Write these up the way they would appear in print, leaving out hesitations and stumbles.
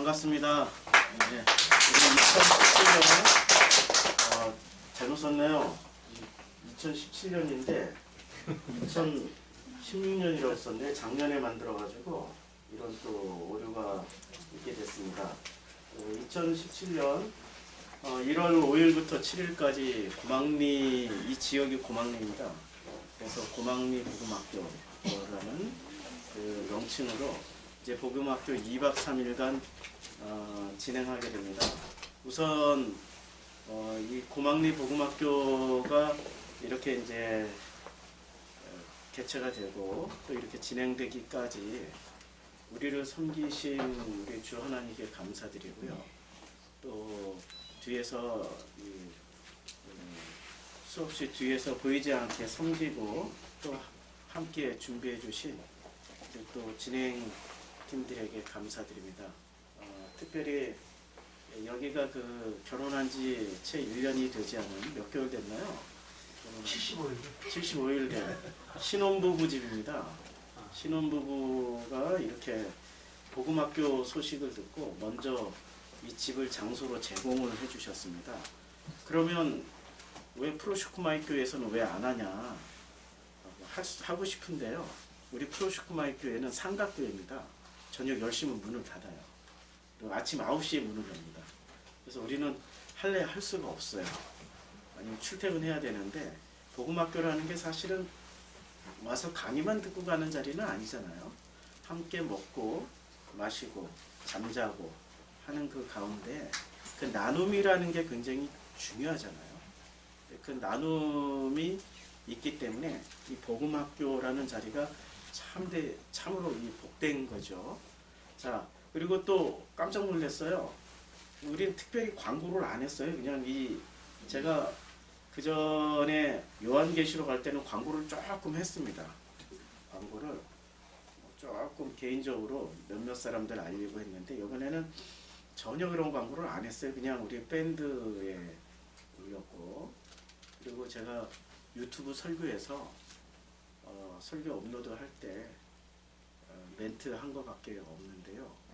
반갑습니다. 네, 2017년 잘못 썼네요. 2017년인데 2016년이라고 썼는데 작년에 만들어가지고 이런 또 오류가 있게 됐습니다. 2017년 1월 5일부터 7일까지 고막리, 이 지역이 고막리입니다. 그래서 고막리 복음학교라는 그 명칭으로 이제 복음학교 2박 3일간 진행하게 됩니다. 우선 이 고막리 복음학교가 이렇게 이제 개최가 되고 또 이렇게 진행되기까지 우리를 섬기신 우리 주 하나님께 감사드리고요. 또 뒤에서 수없이 뒤에서 보이지 않게 섬기고 또 함께 준비해 주신 또 진행팀들에게 감사드립니다. 특별히 여기가 그 결혼한 지 채 1년이 되지 않은 몇 개월 됐나요? 75일 된 신혼부부 집입니다. 신혼부부가 이렇게 복음학교 소식을 듣고 먼저 이 집을 장소로 제공을 해주셨습니다. 그러면 왜 프로슈크마이 교회에서는 왜 안 하냐 하고 싶은데요. 우리 프로슈크마이 교회는 삼각교회입니다. 저녁 10시면 문을 닫아요. 그리고 아침 9시에 문을 엽니다. 그래서 우리는 할래 할 수가 없어요. 아니면 출퇴근해야 되는데 복음학교라는 게 사실은 와서 강의만 듣고 가는 자리는 아니잖아요. 함께 먹고 마시고 잠자고 하는 그 가운데 그 나눔이라는 게 굉장히 중요하잖아요. 그 나눔이 있기 때문에 이 복음학교라는 자리가 참으로 이 복된 거죠. 자, 그리고 또 깜짝 놀랐어요. 우린 특별히 광고를 안 했어요. 그냥 제가 그 전에 요한계시록 할 때는 광고를 조금 했습니다. 광고를 조금 개인적으로 몇몇 사람들 알리고 했는데 이번에는 전혀 그런 광고를 안 했어요. 그냥 우리 밴드에 올렸고, 그리고 제가 유튜브 설교에서 설교 업로드 할 때 멘트 한 거밖에 없는데요.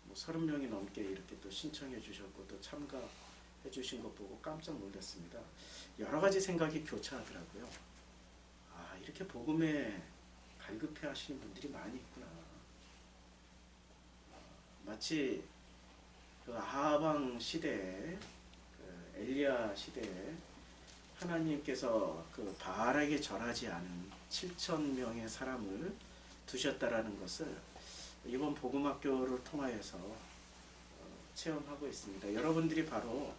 뭐 30명이 넘게 이렇게 또 신청해 주셨고 또 참가해 주신 것 보고 깜짝 놀랐습니다. 여러 가지 생각이 교차하더라고요. 아, 이렇게 복음에 갈급해 하시는 분들이 많이 있구나. 마치 그 아하방 시대에, 그 엘리야 시대에 하나님께서 그 바알에게 절하지 않은 7,000명의 사람을 두셨다라는 것을 이번 복음학교를 통하여서 체험하고 있습니다. 여러분들이 바로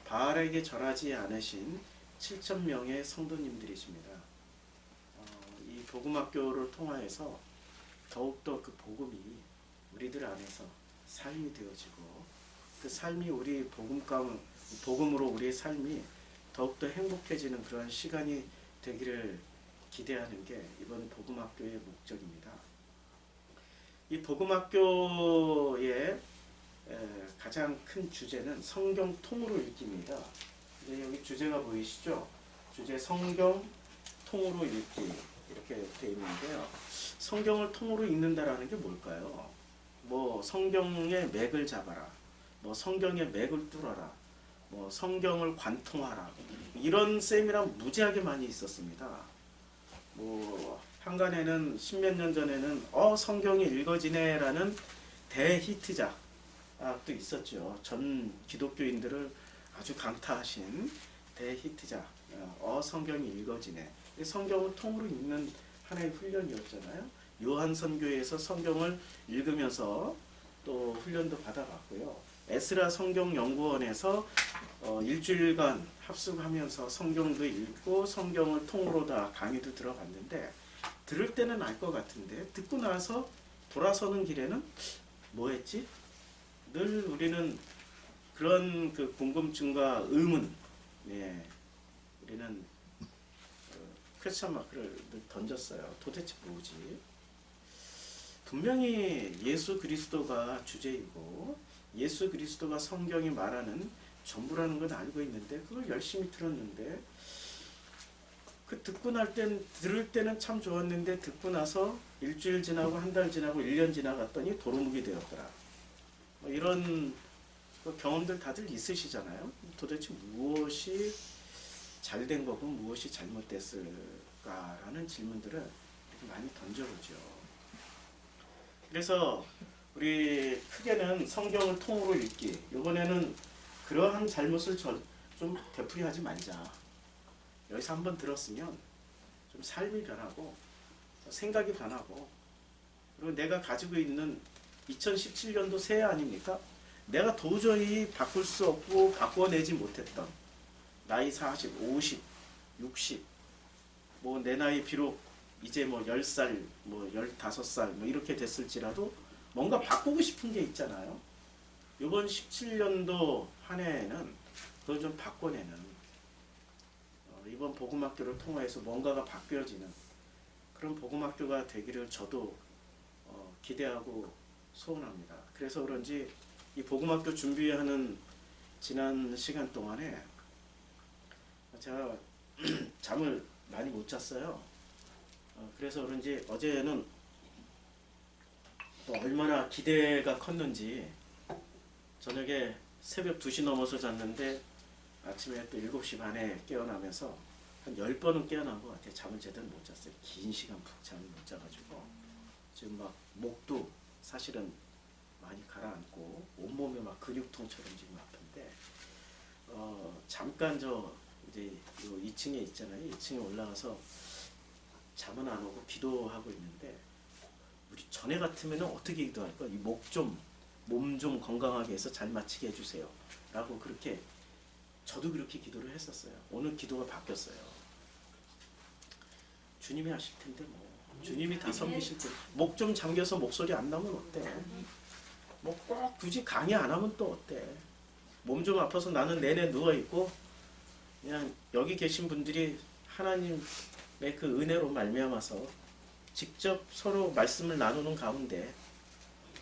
바알에게 절하지 않으신 7,000명의 성도님들이십니다. 이 복음학교를 통하여서 더욱더 그 복음이 우리들 안에서 삶이 되어지고 그 삶이 우리 복음으로 우리의 삶이 더욱더 행복해지는 그런 시간이 되기를 기대하는 게 이번 복음학교의 목적입니다. 이 복음학교의 가장 큰 주제는 성경 통으로 읽기입니다. 여기 주제가 보이시죠? 주제 성경 통으로 읽기 이렇게 되어 있는데요. 성경을 통으로 읽는다라는 게 뭘까요? 뭐 성경의 맥을 잡아라, 뭐 성경의 맥을 뚫어라, 뭐 성경을 관통하라, 이런 셈이랑 무지하게 많이 있었습니다. 뭐 한간에는 십몇 년 전에는 성경이 읽어지네라는 대히트작도 있었죠. 전 기독교인들을 아주 강타하신 대히트작, 성경이 읽어지네. 성경을 통으로 읽는 하나의 훈련이었잖아요. 요한선교에서 성경을 읽으면서 또 훈련도 받아봤고요. 에스라 성경연구원에서 일주일간 합숙하면서 성경도 읽고 성경을 통으로 다 강의도 들어봤는데, 들을 때는 알 것 같은데 듣고 나서 돌아서는 길에는 뭐 했지? 늘 우리는 그런 그 궁금증과 의문, 우리는 퀘스천 마크를 늘 던졌어요. 도대체 뭐지? 분명히 예수 그리스도가 주제이고 예수 그리스도가 성경이 말하는 전부라는 건 알고 있는데 그걸 열심히 들었는데, 그 듣고 들을 때는 참 좋았는데 듣고 나서 일주일 지나고 한 달 지나고 1년 지나갔더니 도루묵이 되었더라. 뭐 이런 그 경험들 다들 있으시잖아요. 도대체 무엇이 잘된 거고 무엇이 잘못됐을까라는 질문들을 많이 던져보죠. 그래서 우리 크게는 성경을 통으로 읽기. 이번에는 그러한 잘못을 좀 되풀이하지 말자. 여기서 한번 들었으면 좀 삶이 변하고 생각이 변하고 그리고 내가 가지고 있는 2017년도 새해 아닙니까? 내가 도저히 바꿀 수 없고 바꿔내지 못했던 나이 40, 50, 60 뭐 내 나이 비록 이제 뭐 10살, 뭐 15살 뭐 이렇게 됐을지라도 뭔가 바꾸고 싶은 게 있잖아요. 이번 17년도 한 해에는 그걸 좀 바꿔내는 이번 복음학교를 통해서 뭔가가 바뀌어지는 그런 복음학교가 되기를 저도 기대하고 소원합니다. 그래서 그런지 이 복음학교 준비하는 지난 시간 동안에 제가 잠을 많이 못 잤어요. 그래서 그런지 어제는 또 얼마나 기대가 컸는지 저녁에 새벽 2시 넘어서 잤는데 아침에 또 7시 반에 깨어나면서 한 10번은 깨어난 것 같아요. 잠을 제대로 못 잤어요. 긴 시간 푹 잠을 못 자가지고 지금 막 목도 사실은 많이 가라앉고 온몸에 막 근육통처럼 지금 아픈데 잠깐 저 이제 2층에 있잖아요. 2층에 올라가서 잠은 안 오고 기도하고 있는데 우리 전에 같으면 어떻게 기도할까? 이 몸 좀 건강하게 해서 잘 마치게 해주세요. 라고 그렇게 저도 그렇게 기도를 했었어요. 오늘 기도가 바뀌었어요. 주님이 하실 텐데 뭐 주님이 다 섬기실 텐데 목 좀 잠겨서 목소리 안 나면 어때? 뭐 꼭 굳이 강의 안 하면 또 어때? 몸 좀 아파서 나는 내내 누워있고 그냥 여기 계신 분들이 하나님의 그 은혜로 말미암아서 직접 서로 말씀을 나누는 가운데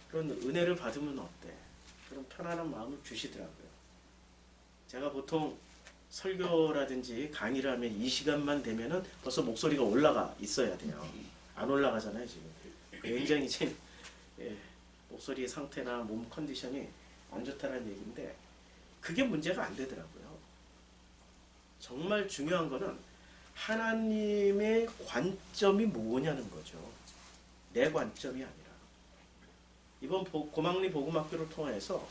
그런 은혜를 받으면 어때? 그런 편안한 마음을 주시더라고요. 제가 보통 설교라든지 강의를 하면 이 시간만 되면은 벌써 목소리가 올라가 있어야 돼요. 안 올라가잖아요 지금. 굉장히 제 목소리 상태나 몸 컨디션이 안 좋다는 얘기인데 그게 문제가 안 되더라고요. 정말 중요한 거는 하나님의 관점이 뭐냐는 거죠. 내 관점이 아니라. 이번 고막리 복음학교를 통해서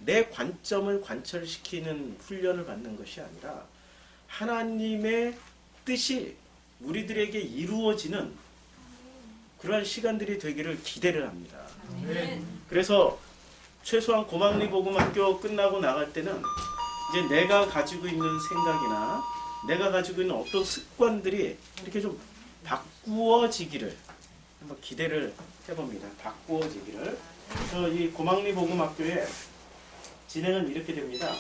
내 관점을 관철시키는 훈련을 받는 것이 아니라 하나님의 뜻이 우리들에게 이루어지는 그러한 시간들이 되기를 기대를 합니다. 그래서 최소한 고막리 복음학교 끝나고 나갈 때는 이제 내가 가지고 있는 생각이나 내가 가지고 있는 어떤 습관들이 이렇게 좀 바꾸어지기를 한번 기대를 해봅니다. 바꾸어지기를. 그래서 이 고막리 복음학교의 진행은 이렇게 됩니다.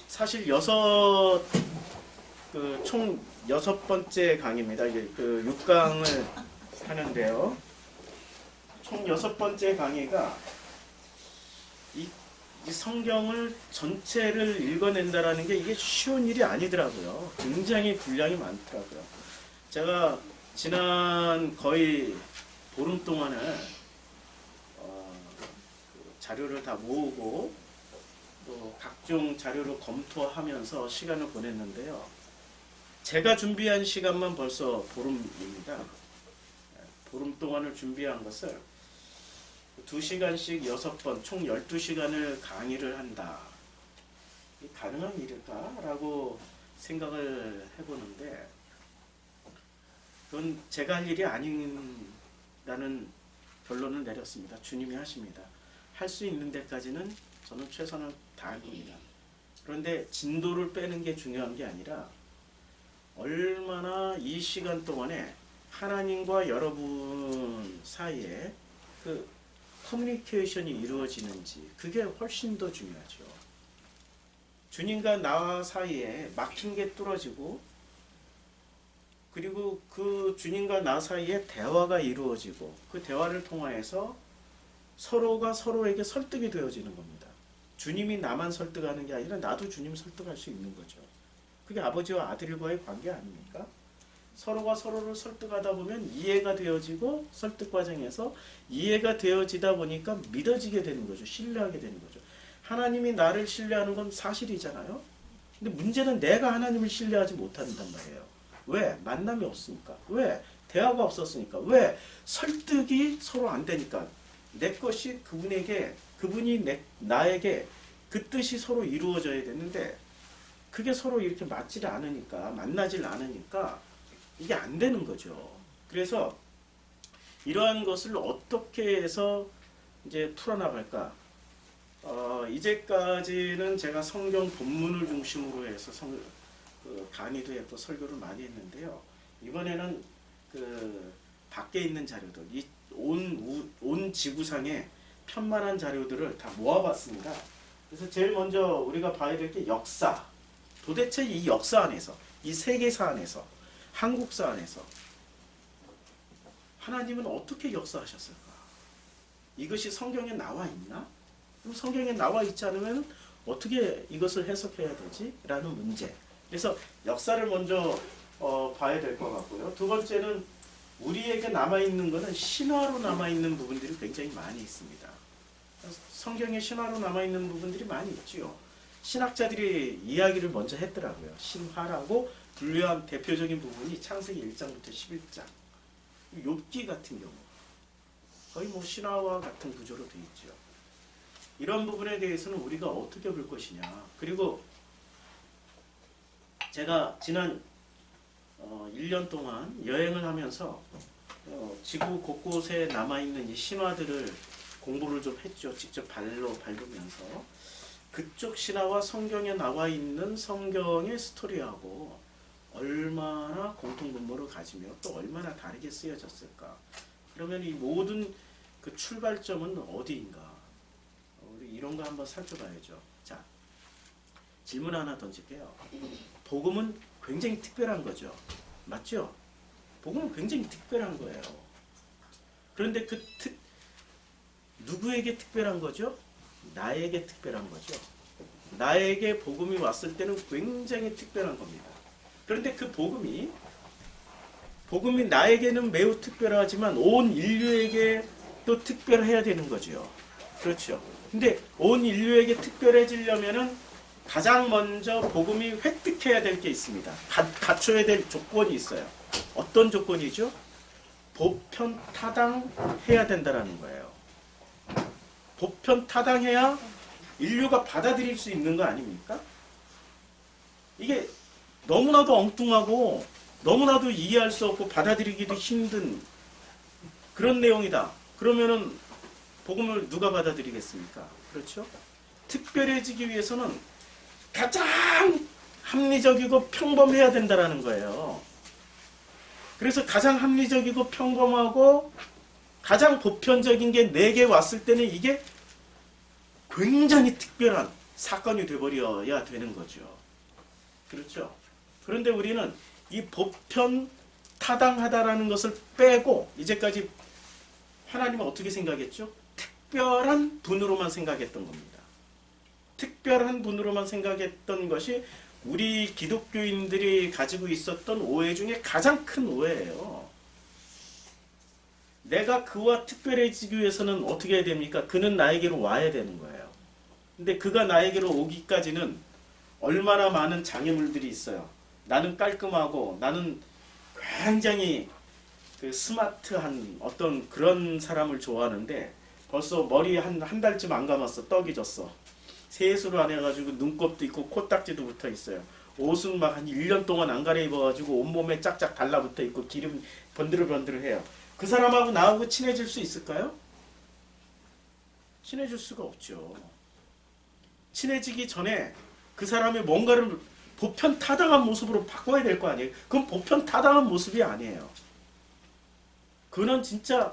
사실 총 6번째 강의입니다. 이게 그 6강을 하는데요. 총 6번째 강의가 이 성경을 전체를 읽어낸다라는 게 이게 쉬운 일이 아니더라고요. 굉장히 분량이 많더라고요. 제가 지난 거의 보름 동안을 자료를 다 모으고 또 각종 자료를 검토하면서 시간을 보냈는데요. 제가 준비한 시간만 벌써 보름입니다. 보름 동안을 준비한 것을 2시간씩 6번, 총 12시간을 강의를 한다. 이게 가능한 일일까? 라고 생각을 해보는데 그건 제가 할 일이 아닌다는 결론을 내렸습니다. 주님이 하십니다. 할 수 있는 데까지는 저는 최선을 다할 겁니다. 그런데 진도를 빼는 게 중요한 게 아니라 얼마나 이 시간 동안에 하나님과 여러분 사이에 그 커뮤니케이션이 이루어지는지 그게 훨씬 더 중요하죠. 주님과 나 사이에 막힌 게 뚫어지고 그리고 그 주님과 나 사이에 대화가 이루어지고 그 대화를 통하여서 서로가 서로에게 설득이 되어지는 겁니다. 주님이 나만 설득하는 게 아니라 나도 주님 설득할 수 있는 거죠. 그게 아버지와 아들과의 관계 아닙니까? 서로가 서로를 설득하다 보면 이해가 되어지고 설득 과정에서 이해가 되어지다 보니까 믿어지게 되는 거죠. 신뢰하게 되는 거죠. 하나님이 나를 신뢰하는 건 사실이잖아요. 근데 문제는 내가 하나님을 신뢰하지 못한단 말이에요. 왜? 만남이 없으니까. 왜? 대화가 없었으니까. 왜? 설득이 서로 안 되니까. 내 것이 그분에게, 그분이 나에게 그 뜻이 서로 이루어져야 되는데 그게 서로 이렇게 맞질 않으니까, 만나질 않으니까 이게 안 되는 거죠. 그래서 이러한 것을 어떻게 해서 이제 풀어나갈까? 이제까지는 제가 성경 본문을 중심으로 해서 강의도 했고 설교를 많이 했는데요. 이번에는 그 밖에 있는 자료들, 온 지구상의 편만한 자료들을 다 모아봤습니다. 그래서 제일 먼저 우리가 봐야 될 게 역사. 도대체 이 역사 안에서, 이 세계사 안에서, 한국사 안에서 하나님은 어떻게 역사하셨을까? 이것이 성경에 나와 있나? 그럼 성경에 나와 있지 않으면 어떻게 이것을 해석해야 되지? 라는 문제. 그래서 역사를 먼저 봐야 될 것 같고요. 두 번째는 우리에게 남아있는 것은 신화로 남아있는 부분들이 굉장히 많이 있습니다. 성경에 신화로 남아있는 부분들이 많이 있죠. 신학자들이 이야기를 먼저 했더라고요. 신화라고 분류한 대표적인 부분이 창세기 1장부터 11장. 욥기 같은 경우 거의 뭐 신화와 같은 구조로 되어 있죠. 이런 부분에 대해서는 우리가 어떻게 볼 것이냐. 그리고 제가 지난 1년 동안 여행을 하면서 지구 곳곳에 남아있는 이 신화들을 공부를 좀 했죠. 직접 발로 밟으면서. 그쪽 신화와 성경에 나와 있는 성경의 스토리하고 얼마나 공통분모를 가지며 또 얼마나 다르게 쓰여졌을까. 그러면 이 모든 그 출발점은 어디인가. 우리 이런 거 한번 살펴봐야죠. 자, 질문 하나 던질게요. 복음은 굉장히 특별한 거죠. 맞죠? 복음은 굉장히 특별한 거예요. 그런데 누구에게 특별한 거죠? 나에게 특별한 거죠. 나에게 복음이 왔을 때는 굉장히 특별한 겁니다. 그런데 그 복음이 나에게는 매우 특별하지만 온 인류에게 또 특별해야 되는 거죠. 그렇죠. 근데 온 인류에게 특별해지려면은 가장 먼저 복음이 획득해야 될 게 있습니다. 갖춰야 될 조건이 있어요. 어떤 조건이죠? 보편 타당해야 된다는 거예요. 보편 타당해야 인류가 받아들일 수 있는 거 아닙니까? 이게 너무나도 엉뚱하고 너무나도 이해할 수 없고 받아들이기도 힘든 그런 내용이다. 그러면은 복음을 누가 받아들이겠습니까? 그렇죠? 특별해지기 위해서는 가장 합리적이고 평범해야 된다는 거예요. 그래서 가장 합리적이고 평범하고 가장 보편적인 게 내게 왔을 때는 이게 굉장히 특별한 사건이 되어버려야 되는 거죠. 그렇죠? 그런데 우리는 이 보편 타당하다라는 것을 빼고 이제까지 하나님은 어떻게 생각했죠? 특별한 분으로만 생각했던 겁니다. 특별한 분으로만 생각했던 것이 우리 기독교인들이 가지고 있었던 오해 중에 가장 큰 오해예요. 내가 그와 특별해지기 위해서는 어떻게 해야 됩니까? 그는 나에게로 와야 되는 거예요. 근데 그가 나에게로 오기까지는 얼마나 많은 장애물들이 있어요. 나는 깔끔하고 나는 굉장히 그 스마트한 어떤 그런 사람을 좋아하는데 벌써 머리 한 달쯤 안 감았어. 떡이 졌어. 세수를 안 해가지고 눈곱도 있고 코딱지도 붙어 있어요. 옷은 막 한 1년 동안 안 갈아입어가지고 온몸에 짝짝 달라붙어 있고 기름 번들번들해요. 그 사람하고 나하고 친해질 수 있을까요? 친해질 수가 없죠. 친해지기 전에 그 사람의 뭔가를 보편 타당한 모습으로 바꿔야 될 거 아니에요. 그건 보편 타당한 모습이 아니에요. 그는 진짜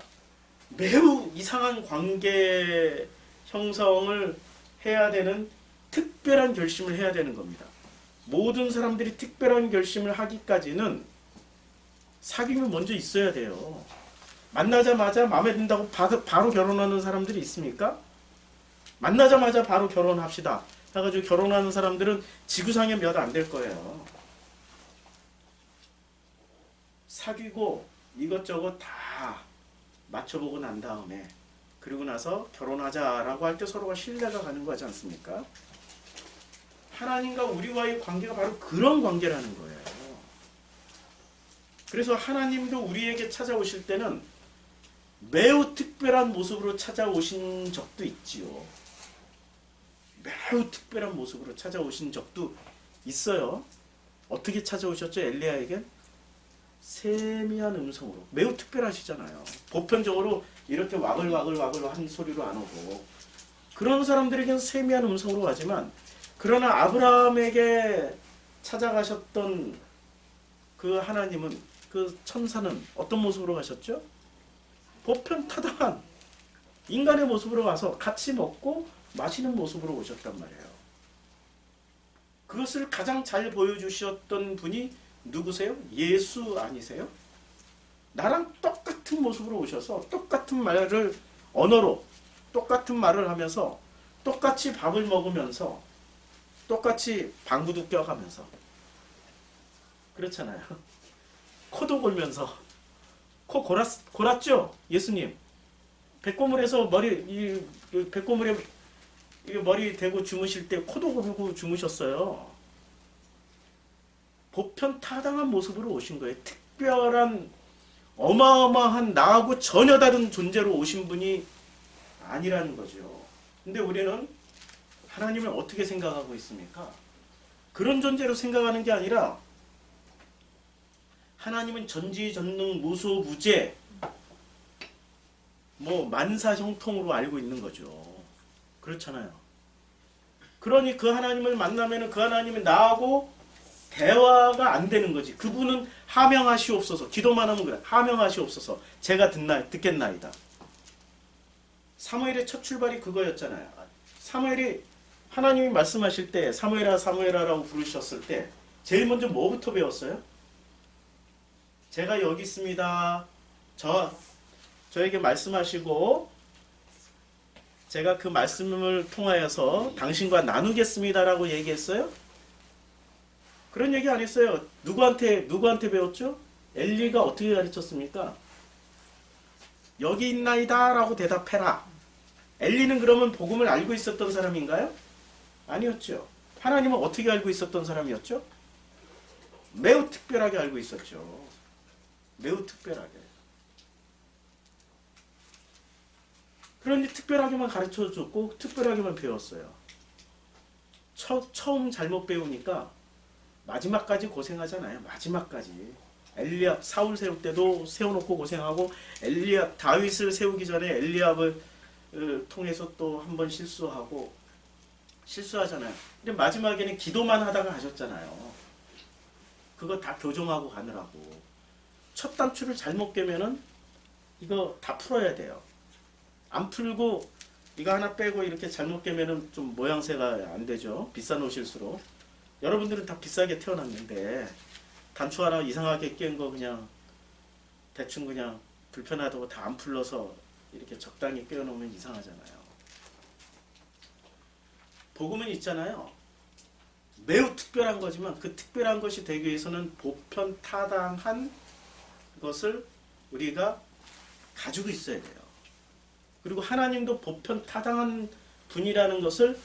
매우 이상한 관계 형성을 해야 되는 특별한 결심을 해야 되는 겁니다. 모든 사람들이 특별한 결심을 하기까지는 사귐이 먼저 있어야 돼요. 만나자마자 마음에 든다고 바로 결혼하는 사람들이 있습니까? 만나자마자 바로 결혼합시다 해가지고 결혼하는 사람들은 지구상에 몇 안 될 거예요. 사귀고 이것저것 다 맞춰보고 난 다음에 그리고 나서 결혼하자라고 할 때 서로가 신뢰가 가는 거지 않습니까? 하나님과 우리와의 관계가 바로 그런 관계라는 거예요. 그래서 하나님도 우리에게 찾아오실 때는 매우 특별한 모습으로 찾아오신 적도 있지요. 매우 특별한 모습으로 찾아오신 적도 있어요. 어떻게 찾아오셨죠? 엘리야에겐? 세미한 음성으로. 매우 특별하시잖아요. 보편적으로 이렇게 와글와글 한 소리로 안 오고, 그런 사람들에게는 세미한 음성으로 하지만, 그러나 아브라함에게 찾아가셨던 그 하나님은, 그 천사는 어떤 모습으로 가셨죠? 보편타당한 인간의 모습으로 와서 같이 먹고 마시는 모습으로 오셨단 말이에요. 그것을 가장 잘 보여주셨던 분이 누구세요? 예수 아니세요? 나랑 똑같은 모습으로 오셔서 똑같은 말을, 언어로 똑같은 말을 하면서 똑같이 밥을 먹으면서 똑같이 방구도 껴가면서, 그렇잖아요. 코도 골면서. 코 골았죠? 예수님. 백고물에서 백고물에 머리 대고 주무실 때 코도 고르고 주무셨어요. 보편타당한 모습으로 오신 거예요. 특별한 어마어마한 나하고 전혀 다른 존재로 오신 분이 아니라는 거죠. 근데 우리는 하나님을 어떻게 생각하고 있습니까? 그런 존재로 생각하는 게 아니라 하나님은 전지전능 무소부재 만사형통으로 알고 있는 거죠. 그렇잖아요. 그러니 그 하나님을 만나면 그 하나님은 나하고 대화가 안 되는 거지. 그분은 하명하시옵소서. 기도만 하면 그래. 하명하시옵소서. 제가 듣겠나이다. 사무엘의 첫 출발이 그거였잖아요. 사무엘이 하나님이 말씀하실 때 사무엘아 사무엘아라고 부르셨을 때 제일 먼저 뭐부터 배웠어요? 제가 여기 있습니다. 저에게 말씀하시고 제가 그 말씀을 통하여서 당신과 나누겠습니다라고 얘기했어요? 그런 얘기 안 했어요. 누구한테 배웠죠? 엘리가 어떻게 가르쳤습니까? 여기 있나이다 라고 대답해라. 엘리는 그러면 복음을 알고 있었던 사람인가요? 아니었죠. 하나님은 어떻게 알고 있었던 사람이었죠? 매우 특별하게 알고 있었죠. 매우 특별하게. 그러니 특별하게만 가르쳐줬고 특별하게만 배웠어요. 처음 잘못 배우니까 마지막까지 고생하잖아요. 마지막까지. 엘리압 사울 세울 때도 세워놓고 고생하고, 엘리압 다윗을 세우기 전에 엘리압을 통해서 또 한 번 실수하잖아요. 근데 마지막에는 기도만 하다가 하셨잖아요. 그거 다 교정하고 가느라고. 첫 단추를 잘못 깨면은 이거 다 풀어야 돼요. 안 풀고 이거 하나 빼고 이렇게 잘못 깨면은 좀 모양새가 안 되죠. 비싼 옷일수록. 여러분들은 다 비싸게 태어났는데 단추 하나 이상하게 깬 거 그냥 대충 그냥 불편하다고 다 안 풀러서 이렇게 적당히 껴놓으면 이상하잖아요. 복음은 있잖아요. 매우 특별한 거지만 그 특별한 것이 되기 위해서는 보편타당한 것을 우리가 가지고 있어야 돼요. 그리고 하나님도 보편타당한 분이라는 것을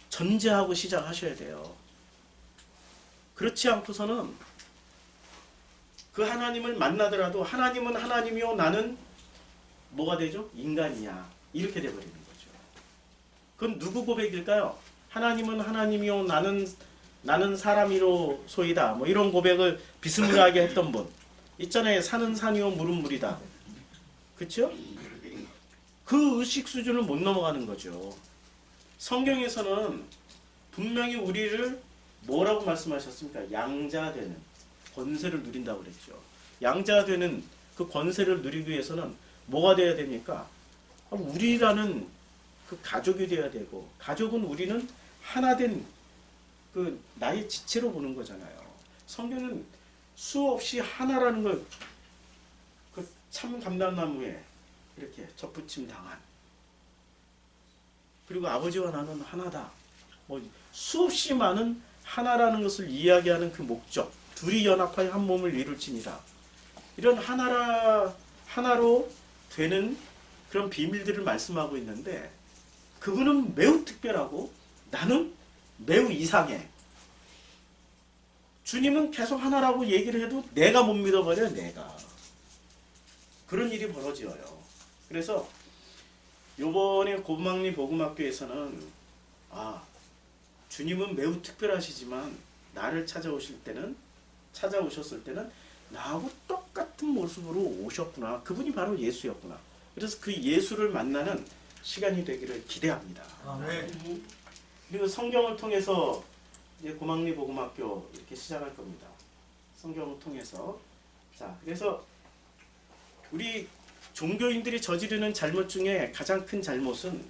전제하고 시작하셔야 돼요. 그렇지 않고서는 그 하나님을 만나더라도 하나님은 하나님이요 나는 뭐가 되죠? 인간이야. 이렇게 돼버리는 거죠. 그건 누구 고백일까요? 하나님은 하나님이요 나는 사람이로 소이다. 이런 고백을 비스무리하게 했던 분. 있잖아요. 산은 산이요 물은 물이다. 그렇죠? 그 의식 수준을 못 넘어가는 거죠. 성경에서는 분명히 우리를 뭐라고 말씀하셨습니까? 양자가 되는 권세를 누린다고 그랬죠. 양자가 되는 그 권세를 누리기 위해서는 뭐가 돼야 됩니까? 우리라는 그 가족이 돼야 되고, 가족은 우리는 하나된 그 나의 지체로 보는 거잖아요. 성경은 수없이 하나라는 걸 그 참 감람나무에 이렇게 접붙임 당한, 그리고 아버지와 나는 하나다. 수없이 많은 하나라는 것을 이야기하는 그 목적, 둘이 연합하여 한 몸을 이룰지니라. 이런 하나로 되는 그런 비밀들을 말씀하고 있는데 그분은 매우 특별하고 나는 매우 이상해. 주님은 계속 하나라고 얘기를 해도 내가 못 믿어버려, 내가. 그런 일이 벌어져요. 그래서 요번에 고막리 복음학교에서는 주님은 매우 특별하시지만 나를 찾아오셨을 때는 나하고 똑같은 모습으로 오셨구나. 그분이 바로 예수였구나. 그래서 그 예수를 만나는 시간이 되기를 기대합니다. 아멘. 그리고 성경을 통해서 이제 고막리 복음학교 이렇게 시작할 겁니다. 성경을 통해서. 자, 그래서 우리 종교인들이 저지르는 잘못 중에 가장 큰 잘못은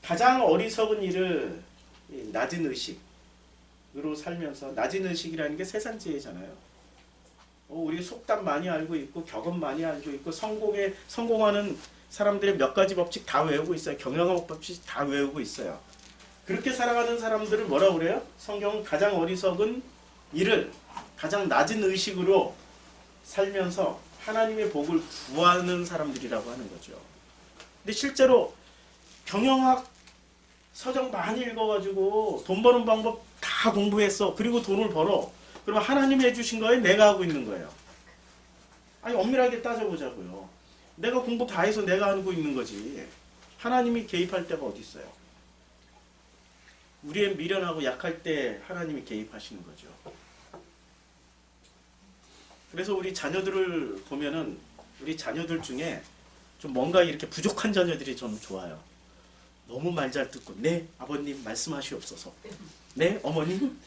가장 어리석은 일을 낮은 의식으로 살면서, 낮은 의식이라는 게 세상지혜잖아요. 우리 속담 많이 알고 있고 격언 많이 알고 있고 성공하는 사람들의 몇 가지 법칙 다 외우고 있어요. 경영학 법칙 다 외우고 있어요. 그렇게 살아가는 사람들을 뭐라고 그래요? 성경은 가장 어리석은 일을 가장 낮은 의식으로 살면서 하나님의 복을 구하는 사람들이라고 하는 거죠. 근데 실제로 경영학 서적 많이 읽어가지고 돈 버는 방법 다 공부했어. 그리고 돈을 벌어. 그러면 하나님이 해주신 거예요? 내가 하고 있는 거예요? 아니, 엄밀하게 따져보자고요. 내가 공부 다 해서 내가 하고 있는 거지. 하나님이 개입할 때가 어디 있어요? 우리의 미련하고 약할 때 하나님이 개입하시는 거죠. 그래서 우리 자녀들을 보면은 우리 자녀들 중에 좀 뭔가 이렇게 부족한 자녀들이 좀 좋아요. 너무 말 잘 듣고 네 아버님 말씀하시옵소서, 네 어머님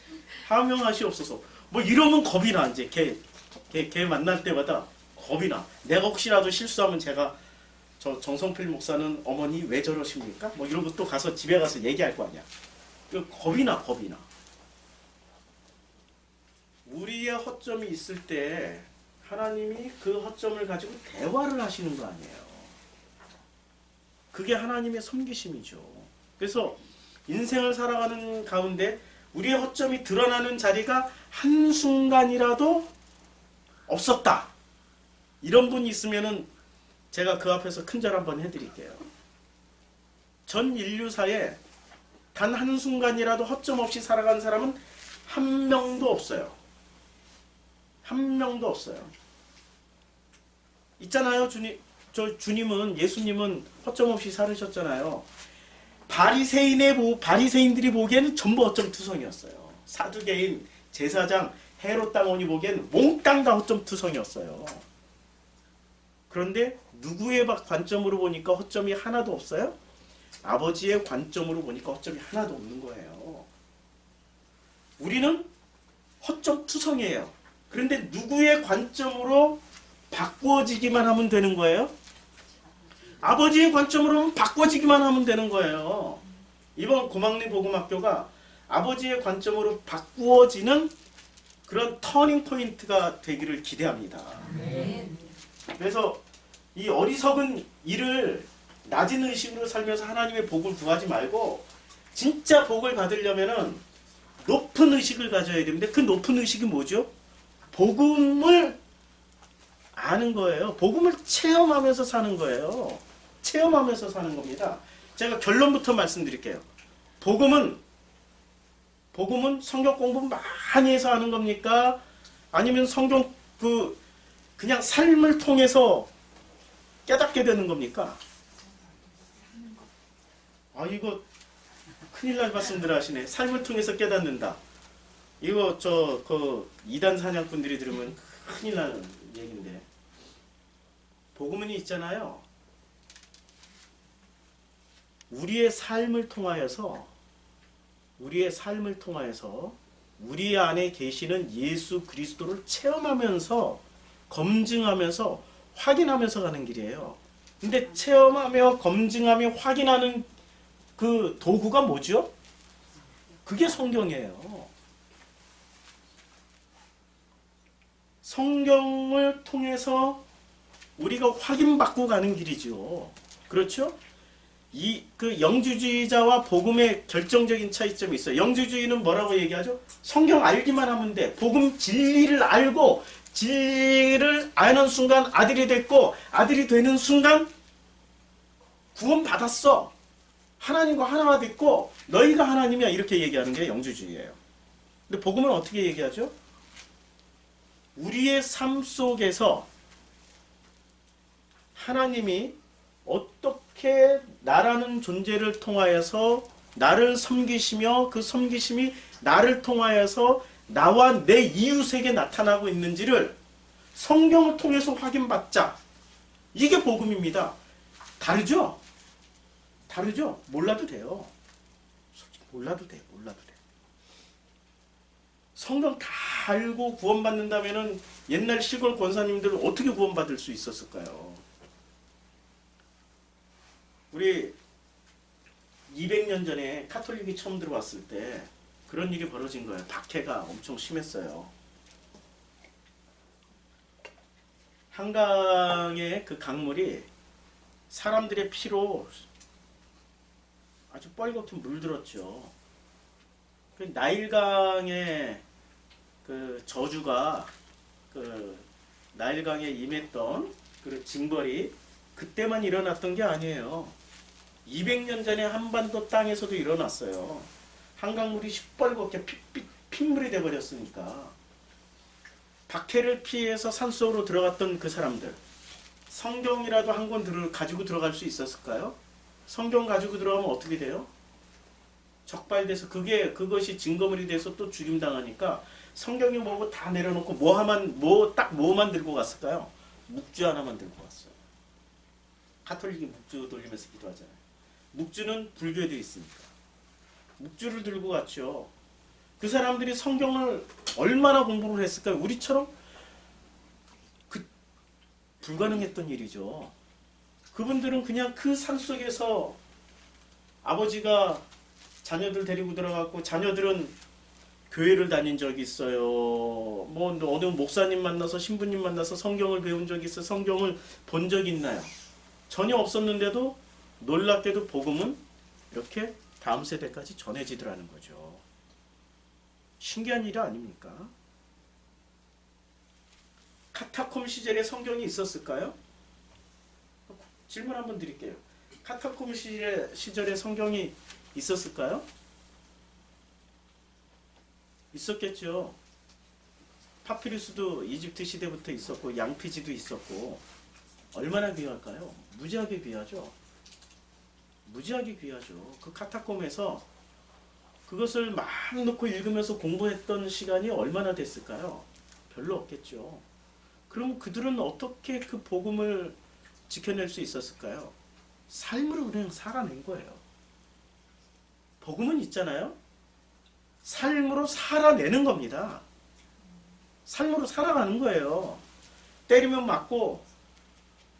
하명하시옵소서, 뭐 이러면 겁이 나. 이제 걔 만날 때마다 겁이 나. 내가 혹시라도 실수하면 제가 저 정성필 목사는 어머니 왜 저러십니까? 뭐 이러고 또 가서 집에 가서 얘기할 거 아니야. 겁이 나. 우리의 허점이 있을 때 하나님이 그 허점을 가지고 대화를 하시는 거 아니에요. 그게 하나님의 섬기심이죠. 그래서 인생을 살아가는 가운데 우리의 허점이 드러나는 자리가 한순간이라도 없었다. 이런 분이 있으면은 제가 그 앞에서 큰절 한번 해드릴게요. 전 인류사에 단 한순간이라도 허점 없이 살아간 사람은 한 명도 없어요. 한 명도 없어요. 있잖아요. 주님은, 예수님은 허점 없이 살으셨잖아요. 바리새인들이 보기에는 전부 허점투성이었어요. 사두개인, 제사장, 헤롯 당원이 보기에는 몽땅 다 허점투성이었어요. 그런데 누구의 관점으로 보니까 허점이 하나도 없어요? 아버지의 관점으로 보니까 허점이 하나도 없는 거예요. 우리는 허점투성이에요. 그런데 누구의 관점으로 바꾸어지기만 하면 되는 거예요? 아버지의 관점으로 바꿔지기만 하면 되는 거예요. 이번 고막리 복음학교가 아버지의 관점으로 바꾸어지는 그런 터닝 포인트가 되기를 기대합니다. 그래서 이 어리석은 일을 낮은 의식으로 살면서 하나님의 복을 구하지 말고 진짜 복을 받으려면은 높은 의식을 가져야 되는데 그 높은 의식이 뭐죠? 복음을 아는 거예요. 복음을 체험하면서 사는 거예요. 체험하면서 사는 겁니다. 제가 결론부터 말씀드릴게요. 복음은 성경 공부 많이 해서 하는 겁니까? 아니면 성경 그냥 삶을 통해서 깨닫게 되는 겁니까? 이거 큰일 날 말씀들 하시네. 삶을 통해서 깨닫는다. 이거 이단 사냥꾼들이 들으면 큰일 나는 얘기인데. 복음은 있잖아요. 우리의 삶을 통하여서 우리 안에 계시는 예수 그리스도를 체험하면서 검증하면서 확인하면서 가는 길이에요. 근데 체험하며 검증하며 확인하는 그 도구가 뭐죠? 그게 성경이에요. 성경을 통해서 우리가 확인받고 가는 길이죠. 그렇죠? 그 영주주의자와 복음의 결정적인 차이점이 있어요. 영주주의는 뭐라고 얘기하죠? 성경 알기만 하면 돼. 복음 진리를 알고 진리를 아는 순간 아들이 됐고, 아들이 되는 순간 구원 받았어. 하나님과 하나가 됐고 너희가 하나님이야, 이렇게 얘기하는 게 영주주의예요. 근데 복음은 어떻게 얘기하죠? 우리의 삶 속에서 하나님이 어떻게 나라는 존재를 통하여서 나를 섬기시며 그 섬기심이 나를 통하여서 나와 내 이웃에게 나타나고 있는지를 성경을 통해서 확인받자. 이게 복음입니다. 다르죠? 다르죠? 몰라도 돼요. 솔직히 몰라도 돼요. 몰라도 돼. 성경 다 알고 구원받는다면은 옛날 시골 권사님들 어떻게 구원받을 수 있었을까요? 우리 200년 전에 카톨릭이 처음 들어왔을 때 그런 일이 벌어진 거예요. 박해가 엄청 심했어요. 한강의 그 강물이 사람들의 피로 아주 뻘겋게 물들었죠. 그 나일강의 그 저주가 그 나일강에 임했던 그 징벌이 그때만 일어났던 게 아니에요. 200년 전에 한반도 땅에서도 일어났어요. 한강물이 시뻘겋게 핏물이 돼버렸으니까. 박해를 피해서 산속으로 들어갔던 그 사람들, 성경이라도 한 권 가지고 들어갈 수 있었을까요? 성경 가지고 들어가면 어떻게 돼요? 적발돼서 그것이 증거물이 돼서 또 죽임당하니까 성경이 뭐고 다 내려놓고 뭐만 들고 갔을까요? 묵주 하나만 들고 갔어요. 가톨릭이 묵주 돌리면서 기도하잖아요. 묵주는 불교에도 있으니까. 묵주를 들고 갔죠. 그 사람들이 성경을 얼마나 공부를 했을까요? 우리처럼 불가능했던 일이죠. 그분들은 그냥 그 산속에서 아버지가 자녀들 데리고 들어갔고, 자녀들은 교회를 다닌 적이 있어요. 뭐 어느 목사님 만나서 신부님 만나서 성경을 배운 적이 있어요. 성경을 본 적이 있나요? 전혀 없었는데도 놀랍게도 복음은 이렇게 다음 세대까지 전해지더라는 거죠. 신기한 일 아닙니까? 카타콤 시절에 성경이 있었을까요? 질문 한번 드릴게요. 카타콤 시절에 성경이 있었을까요? 있었겠죠. 파피루스도 이집트 시대부터 있었고 양피지도 있었고 얼마나 귀할까요? 무지하게 귀하죠. 무지하게 귀하죠. 그 카타콤에서 그것을 마음 놓고 읽으면서 공부했던 시간이 얼마나 됐을까요? 별로 없겠죠. 그럼 그들은 어떻게 그 복음을 지켜낼 수 있었을까요? 삶으로 그냥 살아낸 거예요. 복음은 있잖아요. 삶으로 살아내는 겁니다. 삶으로 살아가는 거예요. 때리면 맞고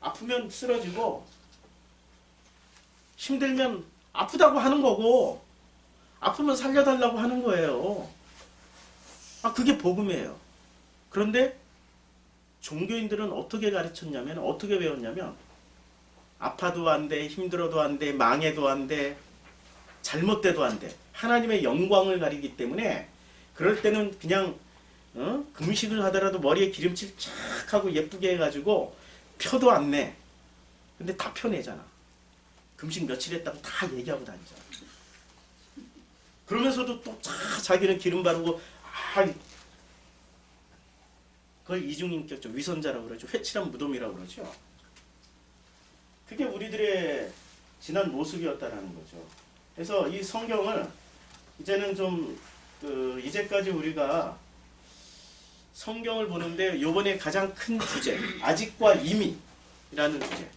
아프면 쓰러지고 힘들면 아프다고 하는 거고 아프면 살려달라고 하는 거예요. 그게 복음이에요. 그런데 종교인들은 어떻게 가르쳤냐면, 어떻게 배웠냐면 아파도 안 돼, 힘들어도 안 돼, 망해도 안 돼, 잘못돼도 안 돼. 하나님의 영광을 가리기 때문에 그럴 때는 그냥 금식을 하더라도 머리에 기름칠 착 하고 예쁘게 해가지고 펴도 안 내. 근데 다 펴내잖아. 금식 며칠 했다고 다 얘기하고 다니잖아. 그러면서도 또 자기는 기름 바르고 그걸 이중인격적 위선자라고 그러죠. 회칠한 무덤이라고 그러죠. 그게 우리들의 지난 모습이었다라는 거죠. 그래서 이 성경을 이제는 좀 이제까지 우리가 성경을 보는데 요번에 가장 큰 주제, 아직과 이미라는 주제.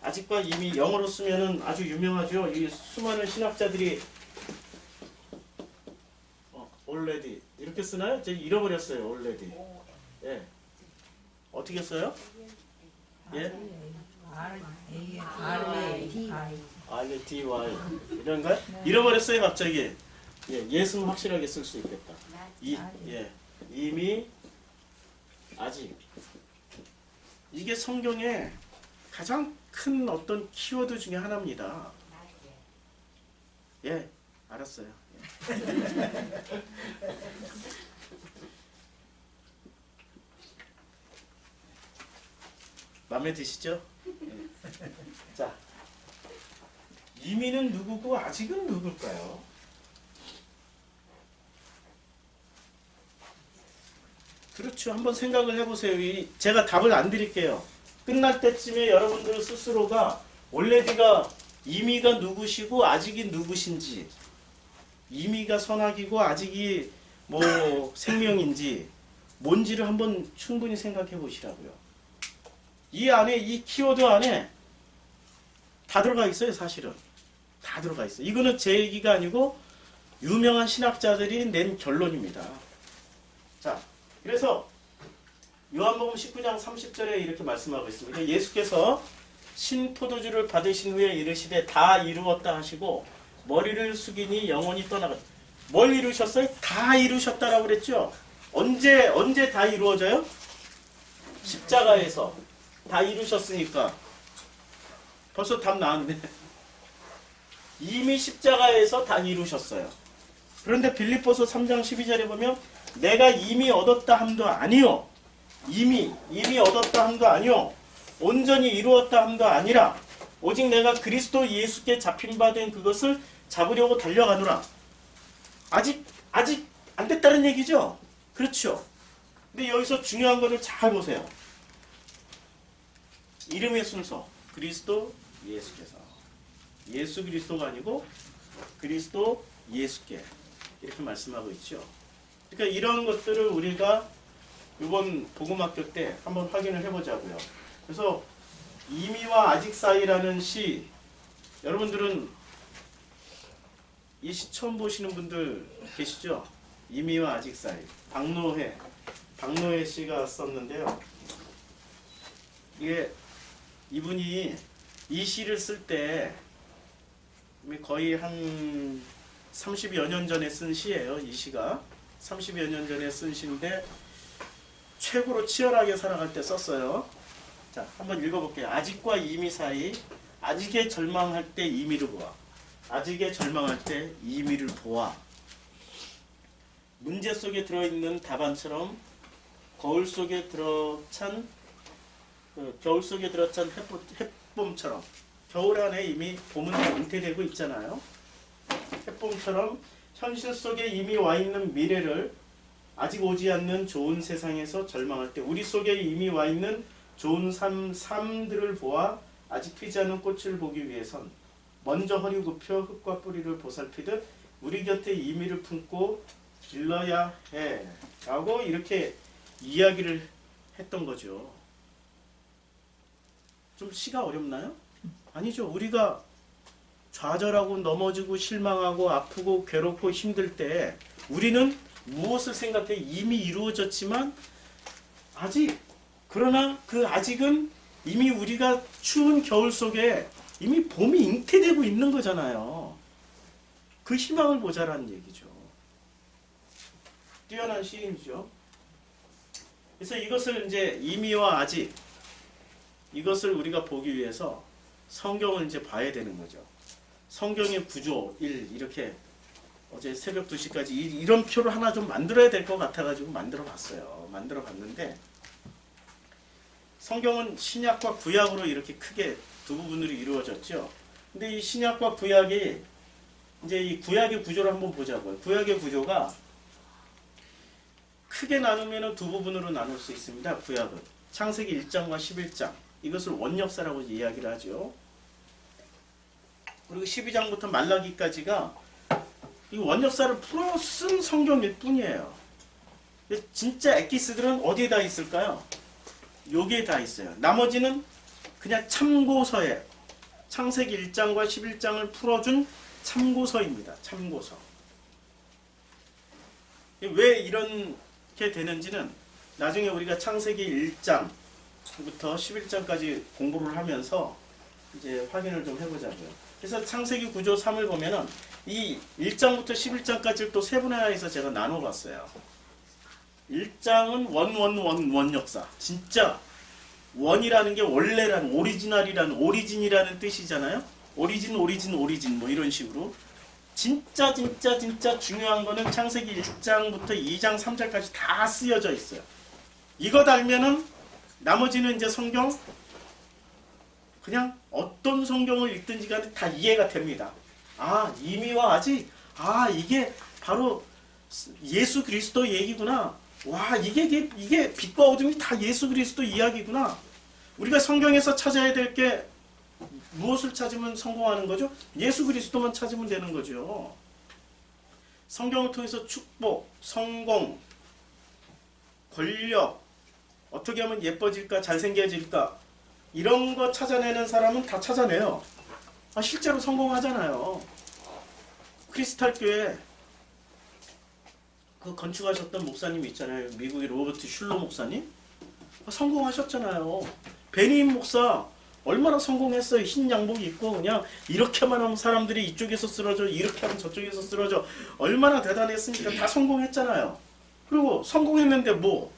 아직과 이미 영어로 쓰면은 아주 유명하죠. 이 수많은 신학자들이 already 이렇게 쓰나요? 제가 잃어버렸어요. already. 예. 어떻게 써요? 예? R-A-D-Y 이런가요? 잃어버렸어요 갑자기. 예수는 확실하게 쓸 수 있겠다. 이미 아직. 이게 성경의 가장 큰 어떤 키워드 중에 하나입니다. 예, 알았어요. 마음에 드시죠? 네. 자, 이미는 누구고 아직은 누굴까요? 그렇죠. 한번 생각을 해보세요. 제가 답을 안 드릴게요. 끝날 때쯤에 여러분들 스스로가 원래 네가 이미가 누구시고 아직이 누구신지, 이미가 선악이고 아직이 뭐 생명인지 뭔지를 한번 충분히 생각해 보시라고요. 이 안에, 이 키워드 안에 다 들어가 있어요. 사실은 다 들어가 있어요. 이거는 제 얘기가 아니고 유명한 신학자들이 낸 결론입니다. 자, 그래서 요한복음 19장 30절에 이렇게 말씀하고 있습니다. 예수께서 신포도주를 받으신 후에 이르시되 다 이루었다 하시고 머리를 숙이니 영혼이 떠나가. 뭘 이루셨어요? 다 이루셨다라고 그랬죠. 언제 다 이루어져요? 십자가에서 다 이루셨으니까. 벌써 답 나왔네. 이미 십자가에서 다 이루셨어요. 그런데 빌립보서 3장 12절에 보면 내가 이미 얻었다 함도 아니요. 이미 얻었다 함도 아니요. 온전히 이루었다 함도 아니라 오직 내가 그리스도 예수께 잡힌 바 된 그것을 잡으려고 달려가노라. 아직 안 됐다는 얘기죠? 그렇죠. 근데 여기서 중요한 거를 잘 보세요. 이름의 순서. 그리스도 예수께서. 예수 그리스도가 아니고 그리스도 예수께. 이렇게 말씀하고 있죠. 그러니까 이런 것들을 우리가 이번 복음학교 때 한번 확인을 해보자고요. 그래서 이미와 아직 사이라는 시, 여러분들은 이 시 처음 보시는 분들 계시죠? 이미와 아직 사이. 박노해 씨가 썼는데요. 이분이 이 시를 쓸 때 거의 한 30여 년 전에 쓴 시예요. 이 시가 30여 년 전에 쓴 시인데 최고로 치열하게 살아갈 때 썼어요. 자, 한번 읽어볼게요. 아직과 이미 사이. 아직에 절망할 때 이미를 보아. 아직에 절망할 때 이미를 보아. 문제 속에 들어있는 답안처럼 겨울 속에 들어찬 햇봄처럼 겨울 안에 이미 봄은 은퇴되고 있잖아요. 햇봄처럼 현실 속에 이미 와 있는 미래를 아직 오지 않는 좋은 세상에서 절망할 때 우리 속에 이미 와 있는 좋은 삶들을 보아 아직 피지 않은 꽃을 보기 위해선 먼저 허리 굽혀 흙과 뿌리를 보살피듯 우리 곁에 이미를 품고 길러야 해 라고 이렇게 이야기를 했던 거죠. 좀 시가 어렵나요? 아니죠. 우리가 좌절하고 넘어지고 실망하고 아프고 괴롭고 힘들 때 우리는 무엇을 생각해? 이미 이루어졌지만 아직, 그러나 그 아직은 이미 우리가 추운 겨울 속에 이미 봄이 잉태되고 있는 거잖아요. 그 희망을 보자라는 얘기죠. 뛰어난 시인이죠. 그래서 이것을 이제 이미와 아직, 이것을 우리가 보기 위해서 성경을 이제 봐야 되는 거죠. 성경의 구조 1 이렇게 어제 새벽 2시까지 이런 표를 하나 좀 만들어야 될 것 같아가지고 만들어 봤어요. 만들어 봤는데 성경은 신약과 구약으로 이렇게 크게 두 부분으로 이루어졌죠. 근데 이 신약과 구약이 이제 이 구약의 구조를 한번 보자고요. 구약의 구조가 크게 나누면 두 부분으로 나눌 수 있습니다. 구약은 창세기 1장과 11장 이것을 원역사라고 이야기를 하죠. 그리고 12장부터 말라기까지가 이 원역사를 풀어 쓴 성경일 뿐이에요. 근데 진짜 엑기스들은 어디에 다 있을까요? 여기에 다 있어요. 나머지는 그냥 참고서에 창세기 1장과 11장을 풀어준 참고서입니다. 참고서. 왜 이렇게 되는지는 나중에 우리가 창세기 1장부터 11장까지 공부를 하면서 이제 확인을 좀 해보자고요. 그래서 창세기 구조 3을 보면은 이 1장부터 11장까지를 또 세분화해서 제가 나눠봤어요. 1장은 원 역사. 진짜 원이라는 게 원래라는 오리진이라는 뜻이잖아요. 오리진 뭐 이런 식으로 진짜 중요한 거는 창세기 1장부터 2장 3장까지 다 쓰여져 있어요. 이거 달면은 나머지는 이제 성경 그냥 어떤 성경을 읽든지 간에 다 이해가 됩니다. 아, 이미와 아직, 아, 이게 바로 예수 그리스도 얘기구나. 와, 이게 빛과 어둠이 다 예수 그리스도 이야기구나. 우리가 성경에서 찾아야 될 게 무엇을 찾으면 성공하는 거죠? 예수 그리스도만 찾으면 되는 거죠. 성경을 통해서 축복, 성공, 권력, 어떻게 하면 예뻐질까, 잘생겨질까, 이런 거 찾아내는 사람은 다 찾아내요. 아, 실제로 성공하잖아요. 크리스탈 교회 그 건축하셨던 목사님 있잖아요. 미국의 로버트 슐러 목사님. 성공하셨잖아요. 베니임 목사 얼마나 성공했어요. 흰 양복 입고 그냥 이렇게만 하면 사람들이 이쪽에서 쓰러져, 이렇게 하면 저쪽에서 쓰러져. 얼마나 대단했으니까 다 성공했잖아요. 그리고 성공했는데 뭐?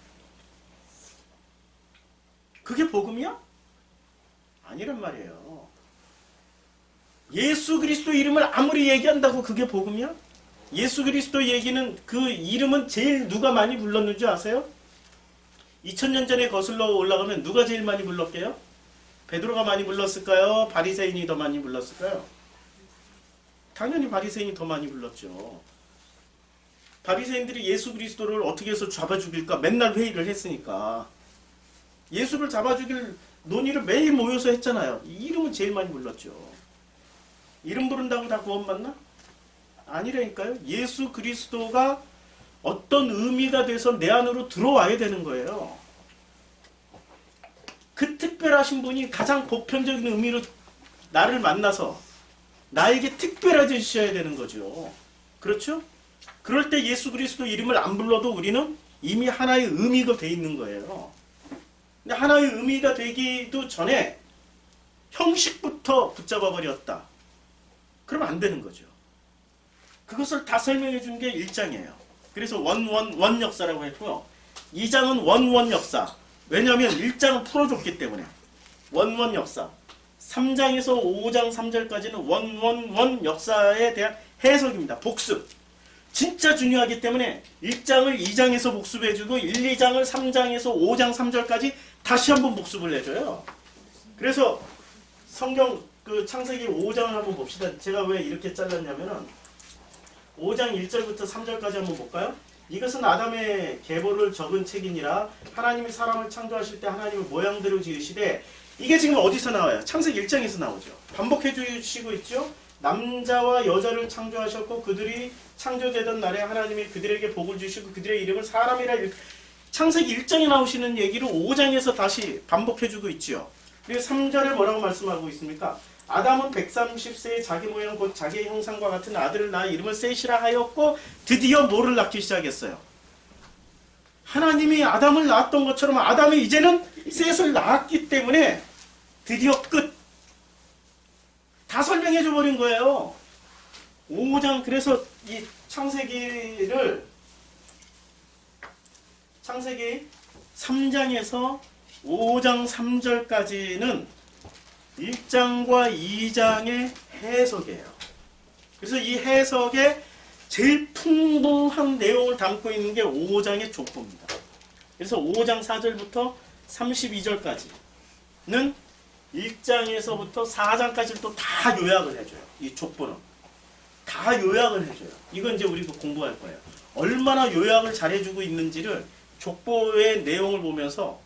그게 복음이야? 아니란 말이에요. 예수 그리스도 이름을 아무리 얘기한다고 그게 복음이야? 예수 그리스도 얘기는 그 이름은 제일 누가 많이 불렀는 줄 아세요? 2000년 전에 거슬러 올라가면 누가 제일 많이 불렀게요? 베드로가 많이 불렀을까요? 바리새인이 더 많이 불렀을까요? 당연히 바리새인이 더 많이 불렀죠. 바리새인들이 예수 그리스도를 어떻게 해서 잡아 죽일까 맨날 회의를 했으니까 예수를 잡아 죽일 논의를 매일 모여서 했잖아요. 이 이름은 제일 많이 불렀죠. 이름 부른다고 다 구원받나? 아니라니까요. 예수 그리스도가 어떤 의미가 돼서 내 안으로 들어와야 되는 거예요. 그 특별하신 분이 가장 보편적인 의미로 나를 만나서 나에게 특별해지셔야 되는 거죠. 그렇죠? 그럴 때 예수 그리스도 이름을 안 불러도 우리는 이미 하나의 의미가 돼 있는 거예요. 근데 하나의 의미가 되기도 전에 형식부터 붙잡아 버렸다. 그러면 안 되는 거죠. 그것을 다 설명해 준 게 1장이에요. 그래서 원 역사라고 했고요. 2장은 원 역사. 왜냐하면 1장은 풀어줬기 때문에. 원 역사. 3장에서 5장 3절까지는 원 역사에 대한 해석입니다. 복습. 진짜 중요하기 때문에 1장을 2장에서 복습해주고 1, 2장을 3장에서 5장 3절까지 다시 한번 복습을 해줘요. 그래서 성경 그 창세기 5장을 한번 봅시다. 제가 왜 이렇게 잘랐냐면은 5장 1절부터 3절까지 한번 볼까요? 이것은 아담의 계보를 적은 책이니라. 하나님이 사람을 창조하실 때 하나님의 모양대로 지으시되, 이게 지금 어디서 나와요? 창세기 1장에서 나오죠. 반복해 주시고 있죠. 남자와 여자를 창조하셨고 그들이 창조되던 날에 하나님이 그들에게 복을 주시고 그들의 이름을 사람이라 창세기 1장에 나오시는 얘기를 5장에서 다시 반복해 주고 있죠. 그리고 3절에 뭐라고 말씀하고 있습니까? 아담은 130세에 자기 모양 곧 자기의 형상과 같은 아들을 낳아 이름을 셋이라 하였고 드디어 뭐를 낳기 시작했어요? 하나님이 아담을 낳았던 것처럼 아담이 이제는 셋을 낳았기 때문에 드디어 끝. 다 설명해 줘 버린 거예요. 5장. 그래서 이 창세기 3장에서 5장 3절까지는 1장과 2장의 해석이에요. 그래서 이 해석에 제일 풍부한 내용을 담고 있는 게 5장의 족보입니다. 그래서 5장 4절부터 32절까지는 1장에서부터 4장까지를 또 다 요약을 해줘요. 이 족보는. 다 요약을 해줘요. 이건 이제 우리가 공부할 거예요. 얼마나 요약을 잘해주고 있는지를 족보의 내용을 보면서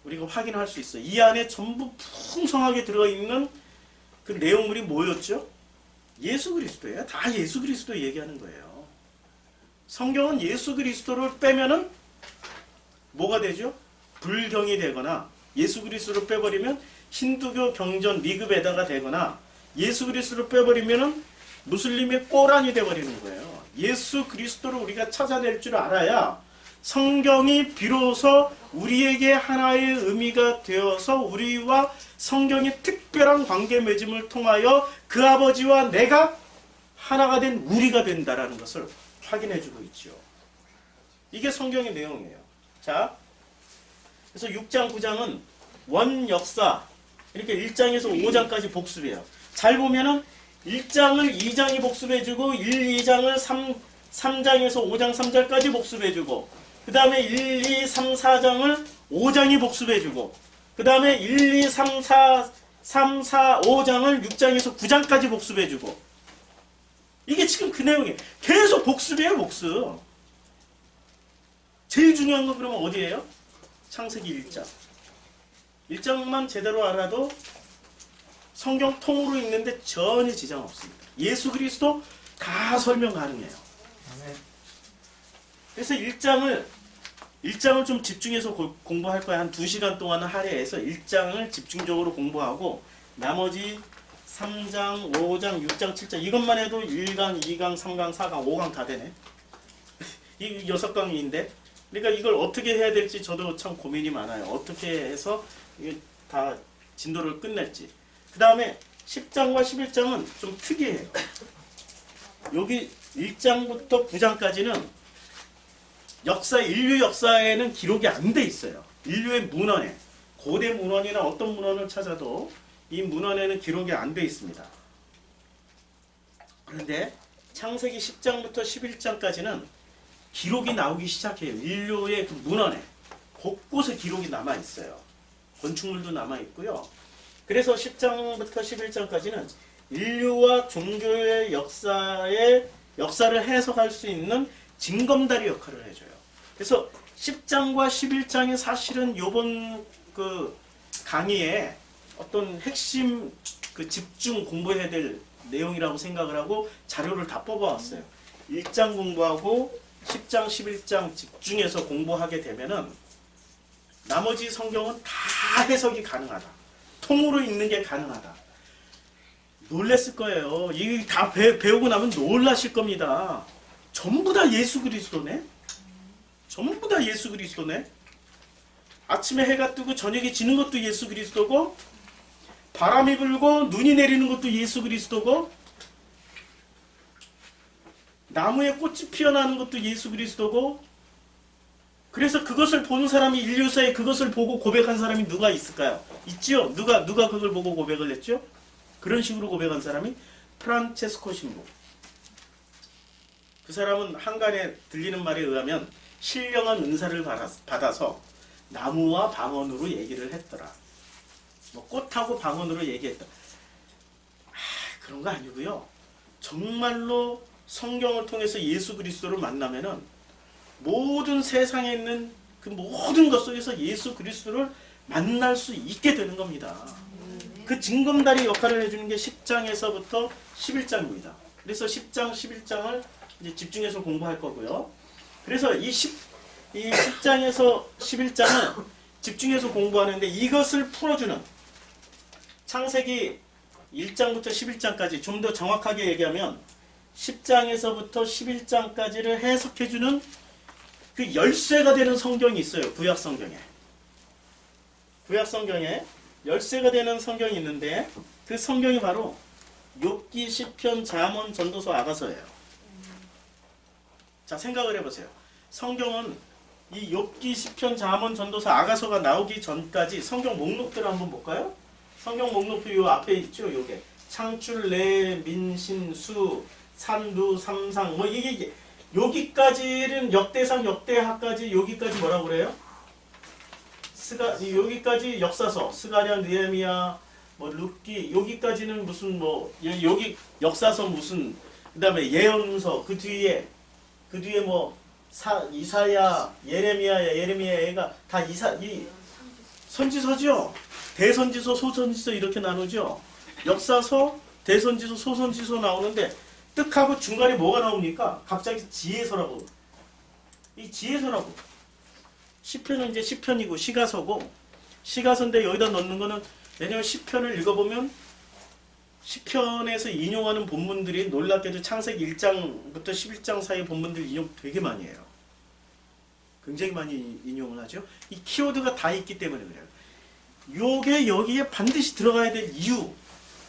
우리가 확인할 수 있어요. 이 안에 전부 풍성하게 들어있는 그 내용물이 뭐였죠? 예수 그리스도예요. 다 예수 그리스도 얘기하는 거예요. 성경은 예수 그리스도를 빼면은 뭐가 되죠? 불경이 되거나 예수 그리스도를 빼버리면 힌두교 경전 미급에다가 되거나 예수 그리스도를 빼버리면은 무슬림의 꼬란이 되어버리는 거예요. 예수 그리스도를 우리가 찾아낼 줄 알아야 성경이 비로소 우리에게 하나의 의미가 되어서 우리와 성경의 특별한 관계 맺음을 통하여 그 아버지와 내가 하나가 된 우리가 된다라는 것을 확인해주고 있죠. 이게 성경의 내용이에요. 자, 그래서 6장, 9장은 원 역사, 이렇게 1장에서 5장까지 복습이에요. 잘 보면은 1장을 2장이 복습해주고 1, 2장을 3장에서 5장 3절까지 복습해주고 그 다음에 1, 2, 3, 4장을 5장이 복습해주고 그 다음에 1, 2, 3, 4, 3, 4, 5장을 6장에서 9장까지 복습해주고 이게 지금 그 내용이에요. 계속 복습이에요. 복습. 제일 중요한 건 그러면 어디예요? 창세기 1장. 1장만 제대로 알아도 성경 통으로 읽는데 전혀 지장 없습니다. 예수 그리스도 다 설명 가능해요. 그래서 1장을 좀 집중해서 공부할 거야. 한 2시간 동안은 할애해서 1장을 집중적으로 공부하고 나머지 3장, 5장, 6장, 7장 이것만 해도 1강, 2강, 3강, 4강, 5강 다 되네. 이 6강인데 그러니까 이걸 어떻게 해야 될지 저도 참 고민이 많아요. 어떻게 해서 이게 다 진도를 끝낼지. 그 다음에 10장과 11장은 좀 특이해요. 여기 1장부터 9장까지는 인류 역사에는 기록이 안 돼 있어요. 인류의 문헌에, 고대 문헌이나 어떤 문헌을 찾아도 이 문헌에는 기록이 안 돼 있습니다. 그런데 창세기 10장부터 11장까지는 기록이 나오기 시작해요. 인류의 그 문헌에 곳곳에 기록이 남아 있어요. 건축물도 남아 있고요. 그래서 10장부터 11장까지는 인류와 종교의 역사를 해석할 수 있는 징검다리 역할을 해줘요. 그래서 10장과 11장이 사실은 요번 그 강의에 어떤 핵심 그 집중 공부해야 될 내용이라고 생각을 하고 자료를 다 뽑아왔어요. 1장 공부하고 10장, 11장 집중해서 공부하게 되면은 나머지 성경은 다 해석이 가능하다. 통으로 읽는 게 가능하다. 놀랬을 거예요. 이 다 배우고 나면 놀라실 겁니다. 전부 다 예수 그리스도네? 전부 다 예수 그리스도네? 아침에 해가 뜨고 저녁에 지는 것도 예수 그리스도고 바람이 불고 눈이 내리는 것도 예수 그리스도고 나무에 꽃이 피어나는 것도 예수 그리스도고 그래서 그것을 보는 사람이 인류사에 그것을 보고 고백한 사람이 누가 있을까요? 있지요? 누가 그걸 보고 고백을 했죠? 그런 식으로 고백한 사람이 프란체스코 신부. 그 사람은 한간에 들리는 말에 의하면 신령한 은사를 받아서 나무와 방언으로 얘기를 했더라. 뭐 꽃하고 방언으로 얘기했다. 그런 거 아니고요. 정말로 성경을 통해서 예수 그리스도를 만나면은 모든 세상에 있는 그 모든 것 속에서 예수 그리스도를 만날 수 있게 되는 겁니다. 그 징검다리 역할을 해주는 게 10장에서부터 11장입니다. 그래서 10장, 11장을 이제 집중해서 공부할 거고요. 그래서 이 10장에서 11장은 집중해서 공부하는데 이것을 풀어주는 창세기 1장부터 11장까지 좀 더 정확하게 얘기하면 10장에서부터 11장까지를 해석해주는 그 열쇠가 되는 성경이 있어요. 구약성경에. 구약성경에 열쇠가 되는 성경이 있는데 그 성경이 바로 욥기, 시편, 잠언, 전도서, 아가서예요. 자, 생각을 해보세요. 성경은 이 욥기, 시편, 잠언, 전도서, 아가서가 나오기 전까지 성경 목록들을 한번 볼까요? 성경 목록표 요 앞에 있죠. 요게 창출, 내, 민신, 수, 산두, 삼상 뭐 이게 여기까지는 역대상, 역대하까지 여기까지 뭐라고 그래요? 여기까지 역사서, 스가랴, 느헤미야, 뭐 룻기 여기까지는 무슨 뭐 여기 역사서 무슨 그다음에 예언서 그 뒤에 뭐 이사야, 예레미야가 다 이 선지서죠. 대선지서, 소선지서 이렇게 나누죠. 역사서, 대선지서, 소선지서 나오는데 뜻하고 중간에 뭐가 나옵니까? 갑자기 지혜서라고. 이 지혜서라고. 시편은 이제 시편이고 시가서고 시가서인데 여기다 넣는 거는 왜냐면 시편을 읽어보면 시편에서 인용하는 본문들이 놀랍게도 창세기 1장부터 11장 사이 본문들 인용 되게 많이 해요. 굉장히 많이 인용을 하죠. 이 키워드가 다 있기 때문에 그래요. 요게 여기에 반드시 들어가야 될 이유.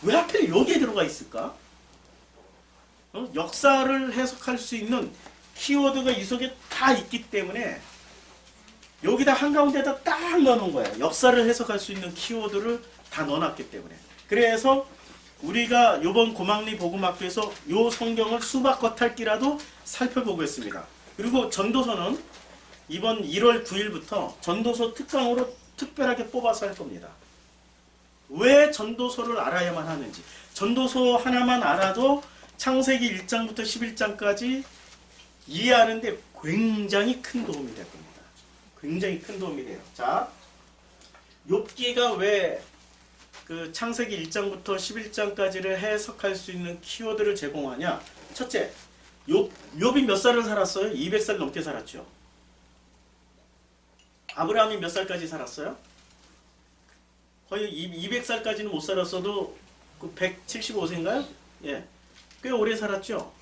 왜 하필 여기에 들어가 있을까? 역사를 해석할 수 있는 키워드가 이 속에 다 있기 때문에 여기다 한가운데다 딱 넣어놓은 거예요. 역사를 해석할 수 있는 키워드를 다 넣어놨기 때문에. 그래서 우리가 이번 고막리 복음학교에서 요 성경을 수박 겉핥기라도 살펴보겠습니다. 그리고 전도서는 이번 1월 9일부터 전도서 특강으로 특별하게 뽑아서 할 겁니다. 왜 전도서를 알아야만 하는지. 전도서 하나만 알아도 창세기 1장부터 11장까지 이해하는데 굉장히 큰 도움이 될 겁니다. 굉장히 큰 도움이 돼요. 자, 욥기가 왜 그 창세기 1장부터 11장까지를 해석할 수 있는 키워드를 제공하냐? 첫째, 욥이 몇 살을 살았어요? 200살 넘게 살았죠. 아브라함이 몇 살까지 살았어요? 거의 200살까지는 못 살았어도 그 175세인가요? 예, 꽤 오래 살았죠.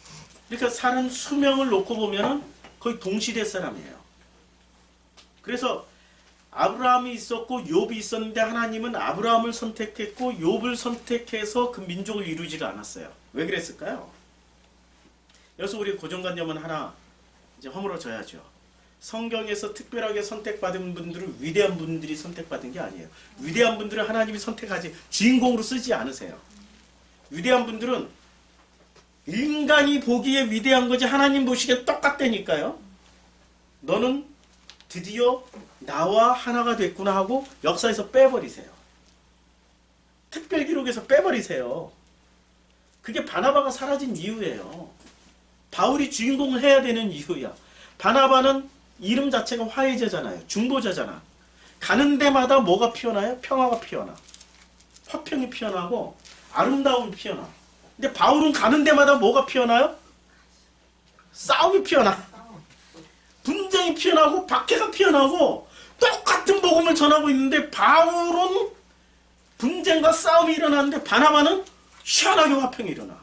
그러니까 사는 수명을 놓고 보면 거의 동시대 사람이에요. 그래서 아브라함이 있었고 욥이 있었는데 하나님은 아브라함을 선택했고 욥을 선택해서 그 민족을 이루지가 않았어요. 왜 그랬을까요? 여기서 우리 고정관념은 하나 이제 허물어져야죠. 성경에서 특별하게 선택받은 분들은 위대한 분들이 선택받은 게 아니에요. 위대한 분들은 하나님이 선택하지 주인공으로 쓰지 않으세요. 위대한 분들은 인간이 보기에 위대한 거지 하나님 보시기에 똑같다니까요. 너는 드디어 나와 하나가 됐구나 하고 역사에서 빼버리세요. 특별 기록에서 빼버리세요. 그게 바나바가 사라진 이유예요. 바울이 주인공을 해야 되는 이유야. 바나바는 이름 자체가 화해자잖아요. 중보자잖아. 가는 데마다 뭐가 피어나요? 평화가 피어나. 화평이 피어나고 아름다움이 피어나. 근데 바울은 가는 데마다 뭐가 피어나요? 싸움이 피어나. 분쟁이 피어나고 박해가 피어나고 똑같은 복음을 전하고 있는데 바울은 분쟁과 싸움이 일어나는데 바나바는 시원하게 화평이 일어나.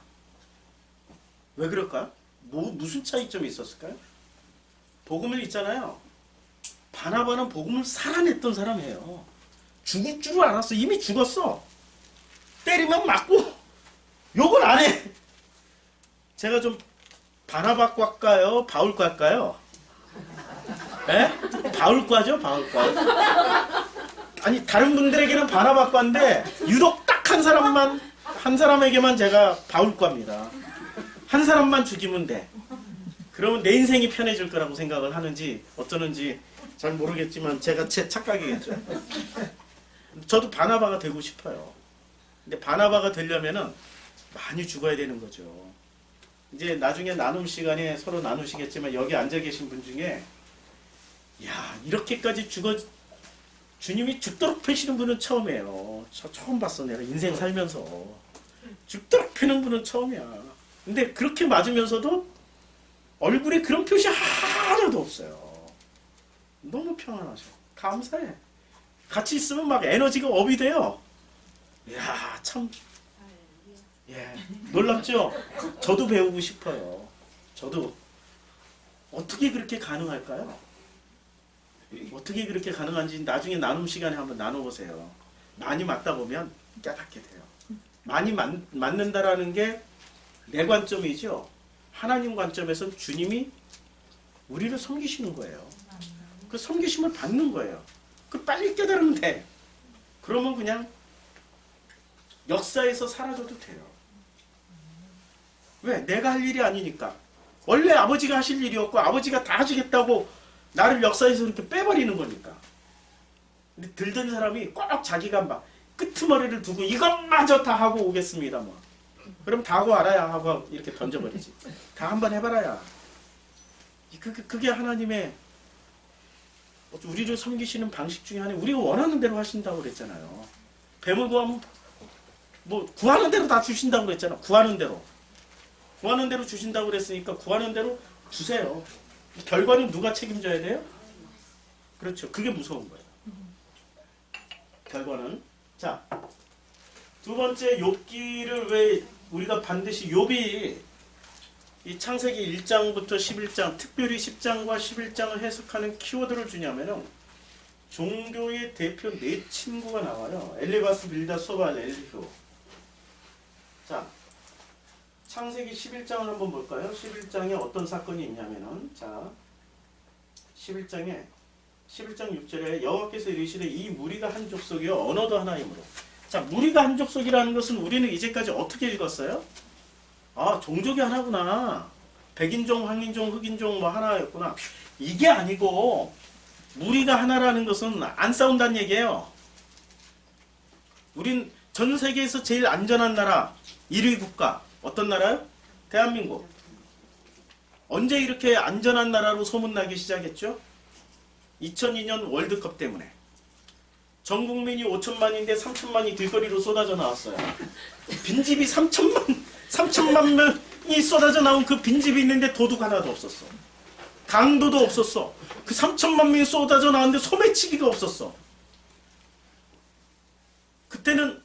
왜 그럴까요? 무슨 차이점이 있었을까요? 복음을 있잖아요. 바나바는 복음을 살아냈던 사람이에요. 죽을 줄 알았어. 이미 죽었어. 때리면 맞고 욕은 안 해. 제가 좀 바나바과일까요? 바울과일까요? 에? 바울과죠? 바울과. 아니 다른 분들에게는 바나바과인데 유독 딱 한 사람에게만 제가 바울과입니다. 한 사람만 죽이면 돼. 그러면 내 인생이 편해질 거라고 생각을 하는지 어쩌는지 잘 모르겠지만 제가 제 착각이겠죠. 저도 바나바가 되고 싶어요. 근데 바나바가 되려면은 많이 죽어야 되는 거죠. 이제 나중에 나눔 시간에 서로 나누시겠지만 여기 앉아 계신 분 중에 야 이렇게까지 주님이 죽도록 펴시는 분은 처음이에요. 저 처음 봤어. 내가 인생 살면서 죽도록 펴는 분은 처음이야. 근데 그렇게 맞으면서도 얼굴에 그런 표시 하나도 없어요. 너무 평안하셔. 감사해. 같이 있으면 막 에너지가 업이 돼요. 이야 참 예, 놀랍죠? 저도 배우고 싶어요. 저도 어떻게 그렇게 가능할까요? 어떻게 그렇게 가능한지 나중에 나눔 시간에 한번 나눠보세요. 많이 맞다 보면 깨닫게 돼요. 많이 맞는다라는 게 내 관점이죠. 하나님 관점에서는 주님이 우리를 섬기시는 거예요. 그 섬기심을 받는 거예요. 그 빨리 깨달으면 돼. 그러면 그냥 역사에서 사라져도 돼요. 왜? 내가 할 일이 아니니까. 원래 아버지가 하실 일이었고 아버지가 다 하시겠다고 나를 역사에서 이렇게 빼버리는 거니까. 근데 들던 사람이 꼭 자기가 막 끄트머리를 두고 이것마저 다 하고 오겠습니다. 뭐. 그럼 다 하고 알아야 하고 이렇게 던져버리지. 다 한번 해봐라야. 그게 하나님의 우리를 섬기시는 방식 중에 하나는 우리가 원하는 대로 하신다고 그랬잖아요. 뱀을 구하면 뭐 구하는 대로 다 주신다고 그랬잖아. 구하는 대로 주신다고 그랬으니까 구하는 대로 주세요. 결과는 누가 책임져야 돼요? 그렇죠. 그게 무서운 거예요. 결과는. 자, 두 번째 욥기를 왜 우리가 반드시 욥이 이 창세기 1장부터 11장, 특별히 10장과 11장을 해석하는 키워드를 주냐면은 종교의 대표 네 친구가 나와요. 엘리바스, 빌다, 소발, 엘리후. 자, 창세기 11장을 한번 볼까요? 11장에 어떤 사건이 있냐면은 자, 11장 6절에 여호와께서 이르시되 이 무리가 한 족속이요 언어도 하나이므로. 자, 무리가 한 족속이라는 것은 우리는 이제까지 어떻게 읽었어요? 아, 종족이 하나구나. 백인종, 황인종, 흑인종 뭐 하나였구나. 이게 아니고 무리가 하나라는 것은 안 싸운다는 얘기예요. 우린 전 세계에서 제일 안전한 나라 1위 국가 어떤 나라요? 대한민국. 언제 이렇게 안전한 나라로 소문나기 시작했죠? 2002년 월드컵 때문에. 전 국민이 5천만인데 3천만이 길거리로 쏟아져 나왔어요. 빈집이 3천만 명이 쏟아져 나온 그 빈집이 있는데 도둑 하나도 없었어. 강도도 없었어. 그 3천만 명이 쏟아져 나왔는데 소매치기가 없었어. 그때는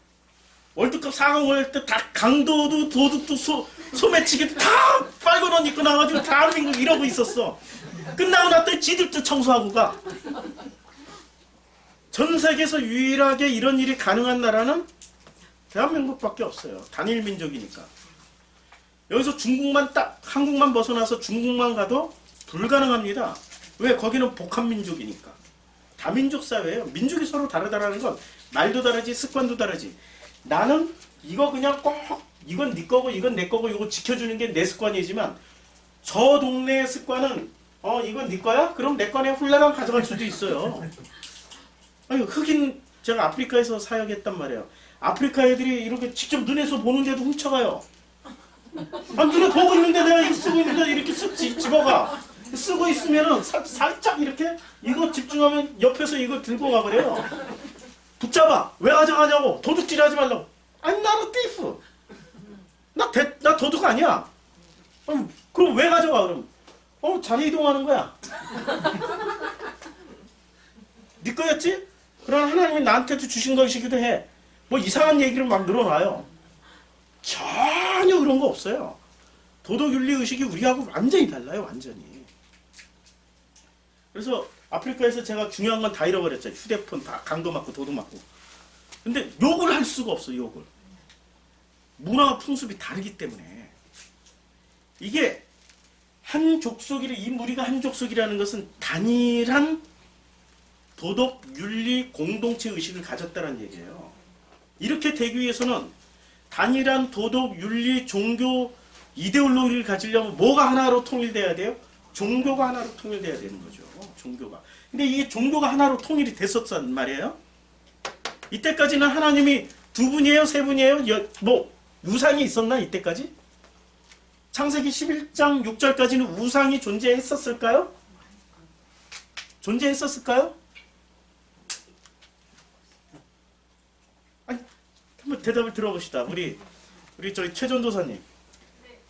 월드컵 4강 올 때 다 강도도 도둑도 소매치기도 다 빨간 옷 입고 나와가지고 대한민국 이러고 있었어. 끝나고 났더니 지들도 청소하고 가. 전 세계에서 유일하게 이런 일이 가능한 나라는 대한민국밖에 없어요. 단일 민족이니까. 여기서 중국만 딱 한국만 벗어나서 중국만 가도 불가능합니다. 왜? 거기는 복합민족이니까. 다민족 사회예요. 민족이 서로 다르다라는 건 말도 다르지 습관도 다르지. 나는 이거 그냥 꼭 이건 네 거고 이건 내 거고 이거 지켜주는 게 내 습관이지만 저 동네의 습관은 이건 네 거야? 그럼 내 거네 훌라랑 가져갈 수도 있어요. 아니 흑인 제가 아프리카에서 사역했단 말이에요. 아프리카 애들이 이렇게 직접 눈에서 보는데도 훔쳐가요. 아, 눈에 보고 있는데 내가 이거 쓰고 있는데 이렇게 쓱 집어가. 쓰고 있으면은 살짝 이렇게 이거 집중하면 옆에서 이거 들고 가버려요. 붙잡아. 왜 가져가냐고. 도둑질 하지 말라고. 아니 나는 띠프. 나 도둑 아니야. 아니, 그럼 왜 가져가 그럼. 자리 이동하는 거야. 네 거였지? 그럼 하나님이 나한테도 주신 것이기도 해. 뭐 이상한 얘기를 막 늘어놔요. 전혀 그런 거 없어요. 도덕윤리의식이 우리하고 완전히 달라요. 완전히. 그래서 아프리카에서 제가 중요한 건 다 잃어버렸죠. 휴대폰 다 강도 맞고 도둑 맞고. 근데 욕을 할 수가 없어. 욕을. 문화와 풍습이 다르기 때문에. 이게 한 족속이라 이 무리가 한 족속이라는 것은 단일한 도덕, 윤리, 공동체 의식을 가졌다는 얘기예요. 이렇게 되기 위해서는 단일한 도덕, 윤리, 종교, 이데올로기를 가지려면 뭐가 하나로 통일돼야 돼요? 종교가 하나로 통일돼야 되는 거죠. 종교가. 근데 이게 종교가 하나로 통일이 됐었단 말이에요. 이때까지는 하나님이 두 분이에요? 세 분이에요? 뭐 우상이 있었나 이때까지? 창세기 11장 6절까지는 우상이 존재했었을까요? 존재했었을까요? 아니, 한번 대답을 들어봅시다. 우리 저희 최전도사님,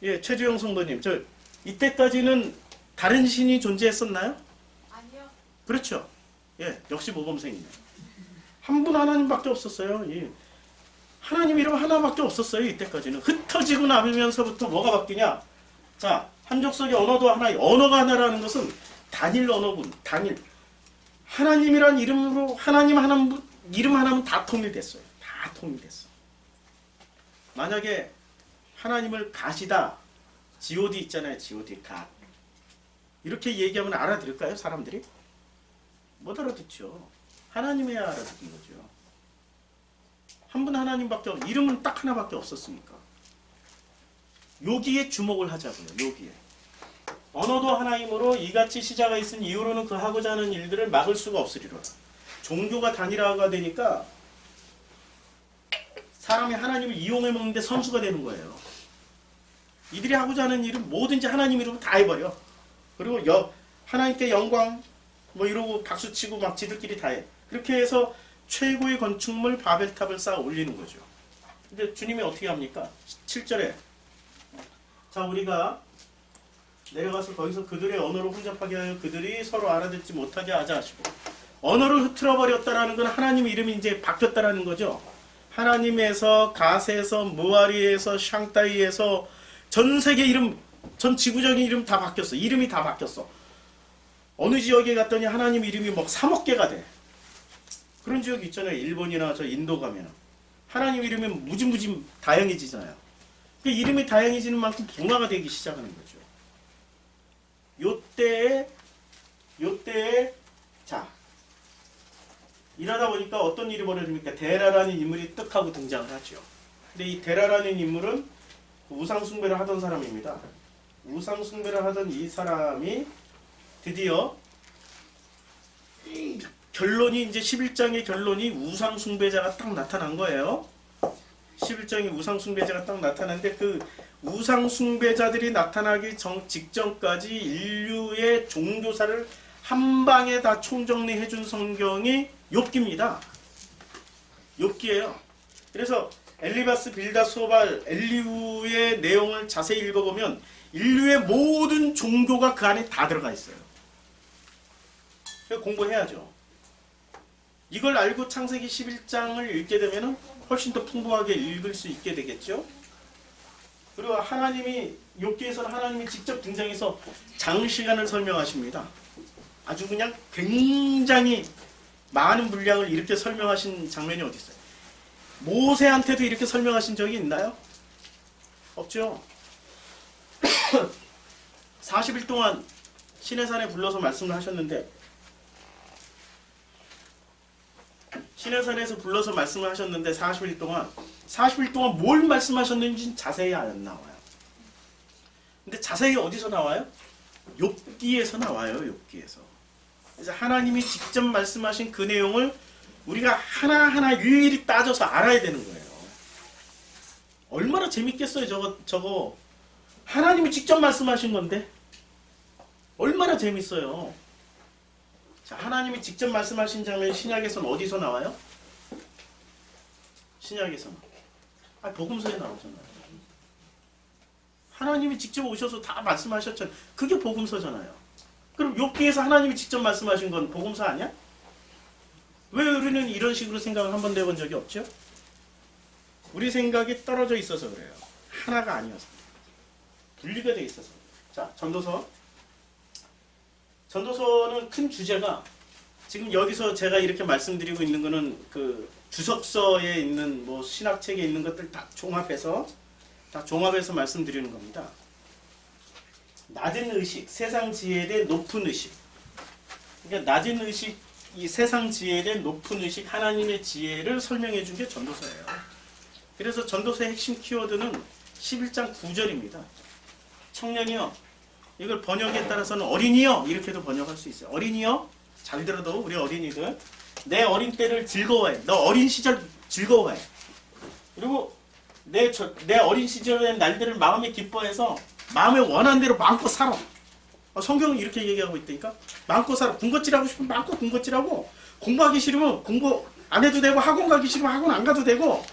예, 최주영 성도님, 이때까지는 다른 신이 존재했었나요? 아니요. 그렇죠. 예, 역시 모범생이네. 한 분 하나님밖에 없었어요. 예. 하나님 이름 하나밖에 없었어요. 이때까지는. 흩어지고 나면서부터 뭐가 바뀌냐? 자, 한 족속의 언어도 하나, 언어가 하나라는 것은 단일 언어군, 단일. 하나님이란 이름으로 하나님 하나님 이름 하나면 다 통일됐어요. 다 통일됐어. 만약에 하나님을 갓이다, G.O.D 있잖아요. G.O.D, 갓. 이렇게 얘기하면 알아들을까요? 사람들이? 못 알아듣죠. 하나님이야 알아듣는 거죠. 한 분 하나님밖에 없, 이름은 딱 하나밖에 없었으니까. 여기에 주목을 하자고요. 여기에. 언어도 하나이므로 이같이 시자가 있은 이후로는 그 하고자 하는 일들을 막을 수가 없으리로라. 종교가 단일화가 되니까 사람이 하나님을 이용해 먹는데 선수가 되는 거예요. 이들이 하고자 하는 일은 뭐든지 하나님 이름으로 다 해버려. 그리고 하나님께 영광 뭐 이러고 박수치고 막 지들끼리 다 해. 그렇게 해서 최고의 건축물 바벨탑을 쌓아 올리는 거죠. 근데 주님이 어떻게 합니까? 7절에 자 우리가 내려가서 거기서 그들의 언어로 혼잡하게 하여 그들이 서로 알아듣지 못하게 하자 하시고, 언어를 흐트러 버렸다라는 건 하나님 이름이 이제 바뀌었다라는 거죠. 하나님에서 가세에서 무아리에서 샹따이에서 전 세계 이름, 전 지구적인 이름 다 바뀌었어. 이름이 다 바뀌었어. 어느 지역에 갔더니 하나님 이름이 막 3억 개가 돼. 그런 지역이 있잖아요. 일본이나 저 인도 가면 하나님 이름이 무지무지 다양해지잖아요. 그 이름이 다양해지는 만큼 분화가 되기 시작하는 거죠. 요때에 자 일하다 보니까 어떤 일이 벌어집니까? 데라라는 인물이 떡 하고 등장을 하죠. 근데 이 데라라는 인물은 우상숭배를 하던 사람입니다. 우상숭배를 하던 이 사람이 드디어 결론이 이제 11장의 결론이 우상 숭배자가 딱 나타난 거예요. 11장의 우상 숭배자가 딱 나타났는데 그 우상 숭배자들이 나타나기 직전까지 인류의 종교사를 한 방에 다 총정리해 준 성경이 욥기입니다. 욥기예요. 그래서 엘리바스, 빌닷, 소발, 엘리후의 내용을 자세히 읽어보면 인류의 모든 종교가 그 안에 다 들어가 있어요. 공부해야죠. 이걸 알고 창세기 11장을 읽게 되면 훨씬 더 풍부하게 읽을 수 있게 되겠죠. 그리고 하나님이 욥기에서는 하나님이 직접 등장해서 장시간을 설명하십니다. 아주 그냥 굉장히 많은 분량을 이렇게 설명하신 장면이 어디 있어요? 모세한테도 이렇게 설명하신 적이 있나요? 없죠. 40일 동안 시내산에 불러서 말씀을 하셨는데 시내산에서 불러서 말씀을 하셨는데 40일 동안 뭘 말씀하셨는지 자세히 안 나와요. 근데 자세히 어디서 나와요? 욥기에서 나와요. 욥기에서. 그래서 하나님이 직접 말씀하신 그 내용을 우리가 하나하나 일일이 따져서 알아야 되는 거예요. 얼마나 재밌겠어요. 저거 하나님이 직접 말씀하신 건데 얼마나 재밌어요. 자, 하나님이 직접 말씀하신 장면이 신약에서는 어디서 나와요? 신약에서는 복음서에 나오잖아요. 하나님이 직접 오셔서 다 말씀하셨잖아요. 그게 복음서잖아요. 그럼 욥기에서 하나님이 직접 말씀하신 건 복음서 아니야? 왜 우리는 이런 식으로 생각을 한 번도 해본 적이 없죠? 우리 생각이 떨어져 있어서 그래요. 하나가 아니어서. 분리가 돼 있어서. 자, 전도서는 큰 주제가 지금 여기서 제가 이렇게 말씀드리고 있는 거는 그 주석서에 있는 뭐 신학책에 있는 것들 다 종합해서 말씀드리는 겁니다. 낮은 의식, 세상 지혜에 대해 높은 의식. 그러니까 낮은 의식, 이 세상 지혜에 대해 높은 의식, 하나님의 지혜를 설명해 준 게 전도서예요. 그래서 전도서의 핵심 키워드는 11장 9절입니다. 청년이여, 이걸 번역에 따라서는 어린이여 이렇게도 번역할 수 있어요. 어린이여, 잘 들어도 우리 어린이들, 내 어린 때를 즐거워해. 너 어린 시절 즐거워해. 그리고 내 어린 시절의 날들을 마음에 기뻐해서 마음에 원하는 대로 마음껏 살아. 성경은 이렇게 얘기하고 있다니까. 마음껏 살아. 군것질하고 싶으면 마음껏 군것질하고, 공부하기 싫으면 공부 안 해도 되고, 학원 가기 싫으면 학원 안 가도 되고,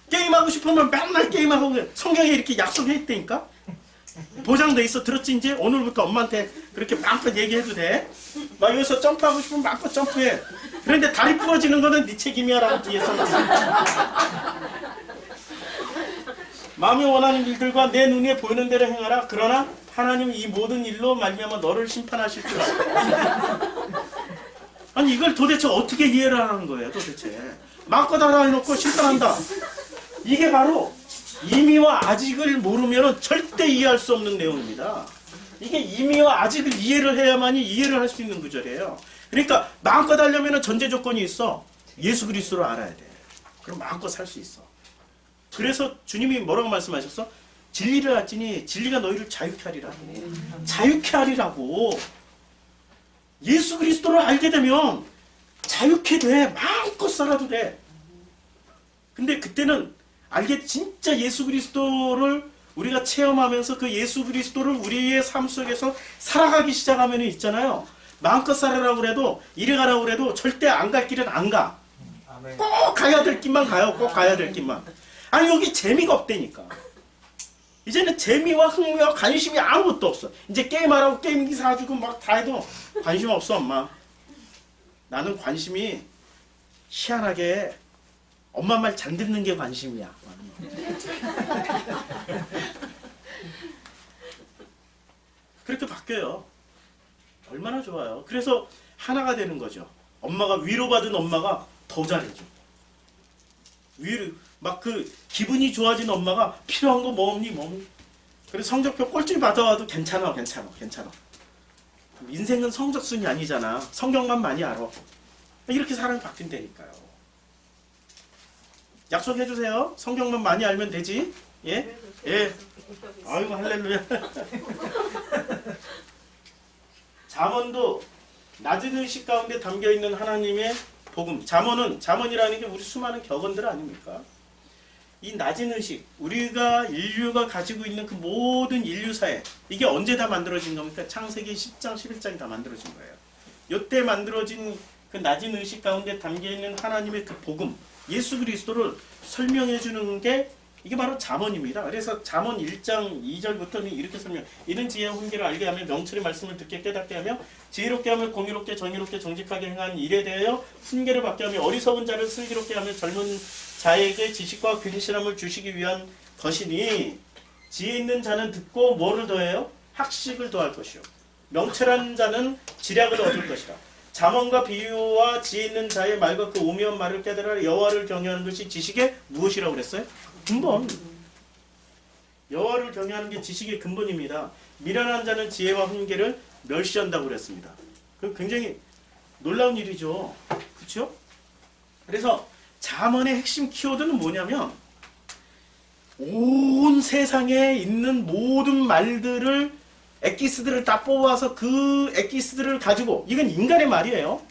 게임하고 싶으면 맨날 게임하고. 성경에 이렇게 약속해 있다니까. 보장돼 있어. 들었지? 이제 오늘부터 엄마한테 그렇게 마음껏 얘기해도 돼. 막 여기서 점프하고 싶으면 마음껏 점프해. 그런데 다리 부러지는 거는 네 책임이야 라고 뒤에 써있어. 마음이 원하는 일들과 내 눈에 보이는 대로 행하라. 그러나 하나님 이 모든 일로 말미암아 너를 심판하실 줄 알아. 아니 이걸 도대체 어떻게 이해를 하는 거예요 도대체. 마음껏 하라 해놓고 심판한다. 이게 바로 이미와 아직을 모르면 절대 이해할 수 없는 내용입니다. 이게 이미와 아직을 이해를 해야만이 이해를 할 수 있는 구절이에요. 그러니까 마음껏 하려면 전제 조건이 있어. 예수 그리스도를 알아야 돼. 그럼 마음껏 살 수 있어. 그래서 주님이 뭐라고 말씀하셨어? 진리를 알지니 진리가 너희를 자유케 하리라고. 자유케 하리라고. 예수 그리스도를 알게 되면 자유케 돼. 마음껏 살아도 돼. 근데 그때는 알게 진짜 예수 그리스도를 우리가 체험하면서 그 예수 그리스도를 우리의 삶 속에서 살아가기 시작하면 있잖아요. 마음껏 살아라고 그래도 이리 가라고 그래도 절대 안 갈 길은 안 가. 꼭 가야 될 길만 가요. 꼭 가야 될 길만. 아니 여기 재미가 없다니까. 이제는 재미와 흥미와 관심이 아무것도 없어. 이제 게임하라고 게임기 사주고 막 다 해도 관심 없어 엄마. 나는 관심이 희한하게 엄마 말 잘 듣는 게 관심이야. 그렇게 바뀌어요. 얼마나 좋아요. 그래서 하나가 되는 거죠. 엄마가 위로받은 엄마가 더 잘해줘. 위로 막 그 기분이 좋아진 엄마가 필요한 거 뭐 없니? 뭐 없니? 그래서 성적표 꼴찌 받아와도 괜찮아. 인생은 성적순이 아니잖아. 성경만 많이 알아. 이렇게 사람이 바뀐다니까요. 약속해주세요. 성경만 많이 알면 되지. 예? 예. 아이고 할렐루야. 잠언도 낮은 의식 가운데 담겨있는 하나님의 복음. 잠언이라는 게 우리 수많은 격언들 아닙니까? 이 낮은 의식, 우리가 인류가 가지고 있는 그 모든 인류사회, 이게 언제 다 만들어진 겁니까? 창세기 10장, 11장이 다 만들어진 거예요. 이때 만들어진 그 낮은 의식 가운데 담겨있는 하나님의 그 복음, 예수 그리스도를 설명해 주는 게 이게 바로 잠언입니다. 그래서 잠언 1장 2절부터는 이렇게 설명. 이는 지혜와 훈계를 알게 하며 명철의 말씀을 듣게 깨닫게 하며 지혜롭게 하며 공의롭게 정의롭게 정직하게 행하는 일에 대하여 훈계를 받게 하며 어리석은 자를 슬기롭게 하며 젊은 자에게 지식과 근신함을 주시기 위한 것이니 지혜 있는 자는 듣고 뭐를 더해요? 학식을 더할 것이요. 명철한 자는 지략을 얻을 것이라. 잠언과 비유와 지혜 있는 자의 말과 그 오묘한 말을 깨달아 여호와를 경외하는 것이 지식의 무엇이라고 그랬어요? 근본. 여호와를 경외하는 게 지식의 근본입니다. 미련한 자는 지혜와 훈계를 멸시한다고 그랬습니다. 그 굉장히 놀라운 일이죠. 그렇죠? 그래서 잠언의 핵심 키워드는 뭐냐면 온 세상에 있는 모든 말들을 엑기스들을 다 뽑아서 그 엑기스들을 가지고, 이건 인간의 말이에요.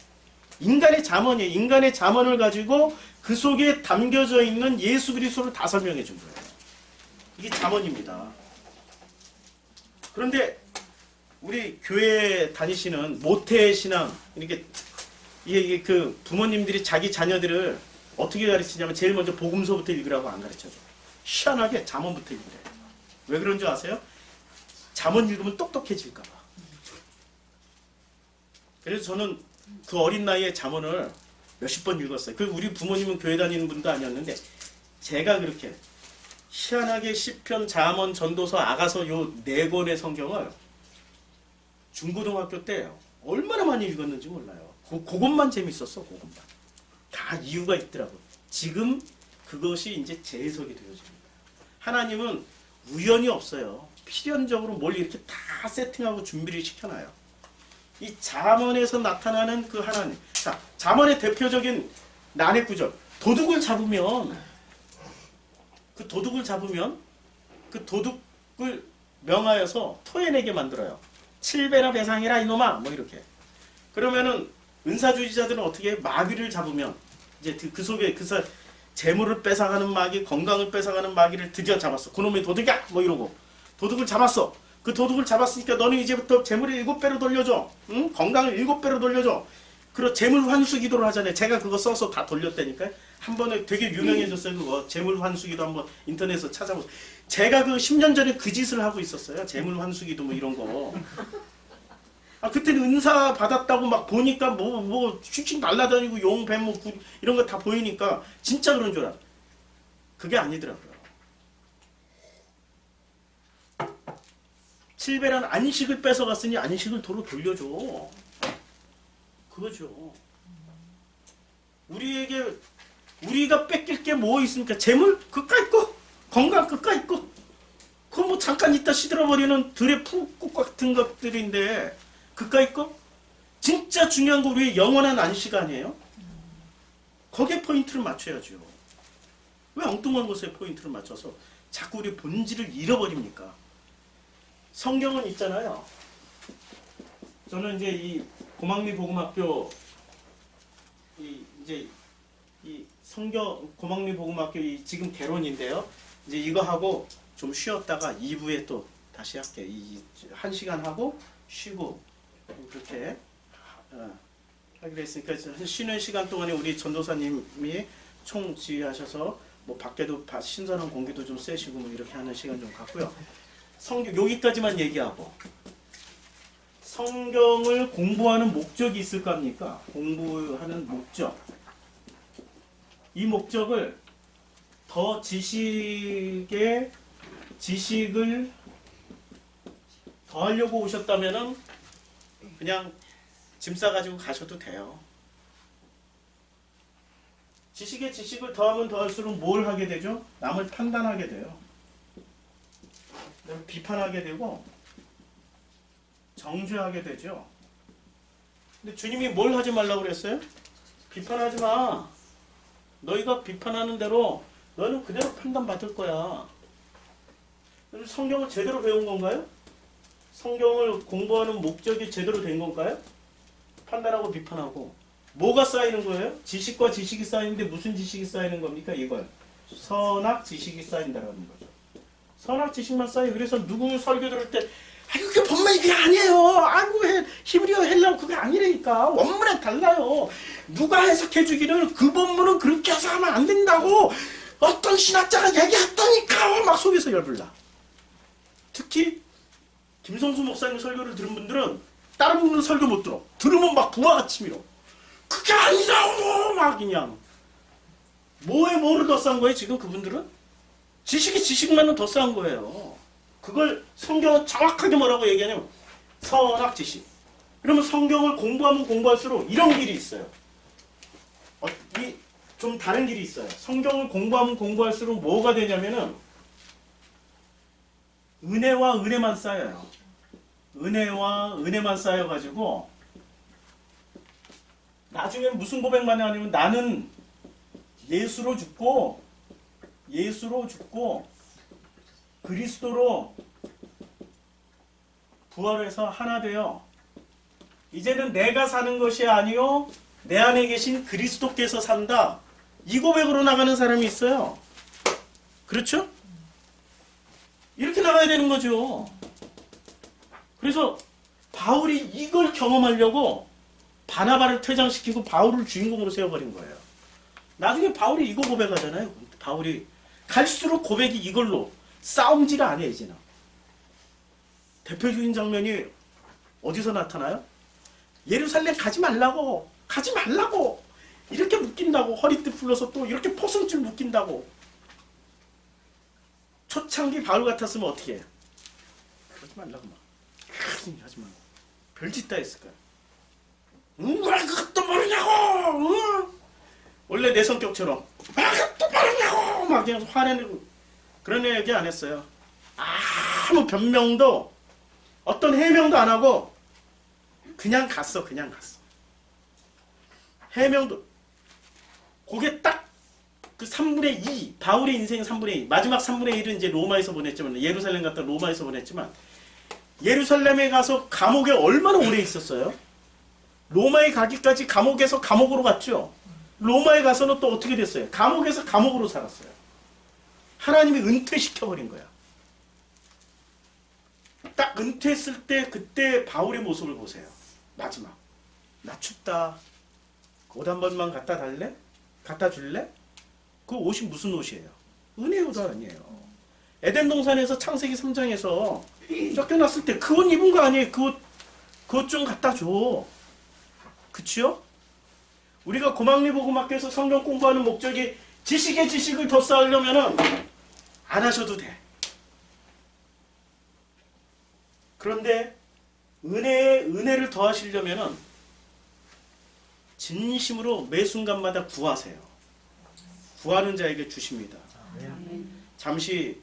인간의 잠언이에요. 인간의 잠언을 가지고 그 속에 담겨져 있는 예수 그리스도를 다 설명해 준 거예요. 이게 잠언입니다. 그런데 우리 교회 다니시는 모태 신앙, 이게 그 부모님들이 자기 자녀들을 어떻게 가르치냐면 제일 먼저 복음서부터 읽으라고 안 가르쳐줘. 희한하게 잠언부터 읽으래. 왜 그런 줄 아세요? 잠언 읽으면 똑똑해질까 봐. 그래서 저는 그 어린 나이에 잠언을 몇십 번 읽었어요. 그 우리 부모님은 교회 다니는 분도 아니었는데 제가 그렇게 희한하게 시편, 잠언, 전도서, 아가서 요 4권의 성경을 중고등학교 때 얼마나 많이 읽었는지 몰라요. 그것만 재밌었어. 그것만. 다 이유가 있더라고. 지금 그것이 이제 제 해석이 되어집니다. 하나님은 우연이 없어요. 필연적으로 뭘 이렇게 다 세팅하고 준비를 시켜놔요. 이 잠언에서 나타나는 그 하나님. 자, 잠언의 대표적인 난해 구절. 도둑을 잡으면 그 도둑을 명하여서 토해내게 만들어요. 7배나 배상해라 이놈아. 뭐 이렇게. 그러면은 은사주의자들은 어떻게 해? 마귀를 잡으면 이제 그 속에 재물을 뺏어가는 마귀, 건강을 뺏어가는 마귀를 드디어 잡았어. 그놈의 도둑이야! 뭐 이러고. 도둑을 잡았어. 그 도둑을 잡았으니까 너는 이제부터 재물을 7배로 돌려줘. 응? 건강을 7배로 돌려줘. 그리고 재물 환수 기도를 하잖아요. 제가 그거 써서 다 돌렸다니까요. 한 번에 되게 유명해졌어요. 그거 재물 환수 기도 한번 인터넷에서 찾아보세요. 제가 그 10년 전에 그 짓을 하고 있었어요. 재물 환수 기도 뭐 이런 거. 그때는 은사 받았다고 막 보니까 뭐 휙휙 날라다니고 용, 뱀, 뭐 이런 거 다 보이니까 진짜 그런 줄 알아. 그게 아니더라고요. 7배란 안식을 뺏어갔으니 안식을 도로 돌려줘. 그거죠. 우리가 뺏길 게 뭐 있습니까? 재물? 그까 있고, 건강 그까 있고, 그건 뭐 잠깐 있다 시들어버리는 들의 풋국 같은 것들인데, 그까 있고, 진짜 중요한 거 우리의 영원한 안식 아니에요? 거기에 포인트를 맞춰야죠. 왜 엉뚱한 것에 포인트를 맞춰서 자꾸 우리 본질을 잃어버립니까? 성경은 있잖아요. 저는 이제 이 고막리 복음학교 이 성경 고막리 복음학교 지금 개론인데요. 이제 이거 하고 좀 쉬었다가 2부에 또 다시 할게. 1시간 하고 쉬고 그렇게 하기로 했으니까 쉬는 시간 동안에 우리 전도사님이 총 지휘하셔서 뭐 밖에도 신선한 공기도 좀 쐬시고 뭐 이렇게 하는 시간 좀 갖고요. 성경 여기까지만 얘기하고 성경을 공부하는 목적이 있을 거 아닙니까? 공부하는 목적. 이 목적을 더 지식을 더 하려고 오셨다면은 그냥 짐 싸가지고 가셔도 돼요. 지식에 지식을 더하면 더할수록 뭘 하게 되죠? 남을 판단하게 돼요. 비판하게 되고 정죄하게 되죠. 근데 주님이 뭘 하지 말라고 그랬어요? 비판하지 마. 너희가 비판하는 대로 너는 그대로 판단받을 거야. 성경을 제대로 배운 건가요? 성경을 공부하는 목적이 제대로 된 건가요? 판단하고 비판하고. 뭐가 쌓이는 거예요? 지식과 지식이 쌓이는데 무슨 지식이 쌓이는 겁니까? 이걸 선악 지식이 쌓인다라는 거죠. 선악 지식만 쌓여. 그래서 누구 설교 들을 때 아이고 그게 본문이 그게 아니에요. 아이고 히브리어 헬라어 그게 아니라니까. 원문에 달라요. 누가 해석해 주기를 그 본문은 그렇게 해석하면 안 된다고 어떤 신학자가 얘기했다니까. 막 속에서 열불나. 특히 김성수 목사님 설교를 들은 분들은 다른 분은 설교 못 들어. 들으면 막 부하가 치밀어. 그게 아니라고 막 그냥. 뭐를 더 싼 거예요 지금 그분들은? 지식이 지식만은 더 싼 거예요. 그걸 성경은 정확하게 뭐라고 얘기하냐면 선악 지식. 그러면 성경을 공부하면 공부할수록 이런 길이 있어요. 좀 다른 길이 있어요. 성경을 공부하면 공부할수록 뭐가 되냐면은 은혜와 은혜만 쌓여요. 은혜와 은혜만 쌓여가지고 나중에는 무슨 고백만 하냐면 나는 예수로 죽고 그리스도로 부활해서 하나 되어 이제는 내가 사는 것이 아니요 내 안에 계신 그리스도께서 산다. 이 고백으로 나가는 사람이 있어요. 그렇죠? 이렇게 나가야 되는 거죠. 그래서 바울이 이걸 경험하려고 바나바를 퇴장시키고 바울을 주인공으로 세워버린 거예요. 나중에 바울이 이거 고백하잖아요. 바울이 갈수록 고백이 이걸로 싸움질을 안 해 이제는. 대표적인 장면이 어디서 나타나요? 예루살렘 가지 말라고 이렇게 묶인다고. 허리띠 풀러서 또 이렇게 포승줄 묶인다고. 초창기 바울 같았으면 어떻게 해? 그러지 말라고 막 하지 말고 별짓 다 했을 거야. 왜 그것도 모르냐고. 원래 내 성격처럼 그것도 모르냐고 막 그냥 화내고 그런 얘기 안 했어요. 아무 변명도 어떤 해명도 안 하고 그냥 갔어. 해명도 그게 딱 그 3분의 2 바울의 인생 3분의 2 마지막 3분의 1은 이제 로마에서 보냈지만 예루살렘 갔다 로마에서 보냈지만 예루살렘에 가서 감옥에 얼마나 오래 있었어요? 로마에 가기까지 감옥에서 감옥으로 갔죠. 로마에 가서는 또 어떻게 됐어요? 감옥에서 감옥으로 살았어요. 하나님이 은퇴시켜버린 거야. 딱 은퇴했을 때 그때 바울의 모습을 보세요. 마지막. 나 춥다. 옷 한 번만 갖다 달래? 갖다 줄래? 그 옷이 무슨 옷이에요? 은혜의 옷 아니에요. 에덴 동산에서 창세기 3장에서 쫓겨났을 때 그 옷 입은 거 아니에요? 그 옷 좀 갖다 줘. 그치요? 우리가 고막리 복음학교에서 성경 공부하는 목적이 지식의 지식을 더 쌓으려면은 안 하셔도 돼. 그런데 은혜에 은혜를 더하시려면은 진심으로 매 순간마다 구하세요. 구하는 자에게 주십니다. 잠시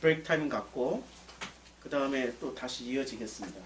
브레이크 타임 갖고 그 다음에 또 다시 이어지겠습니다.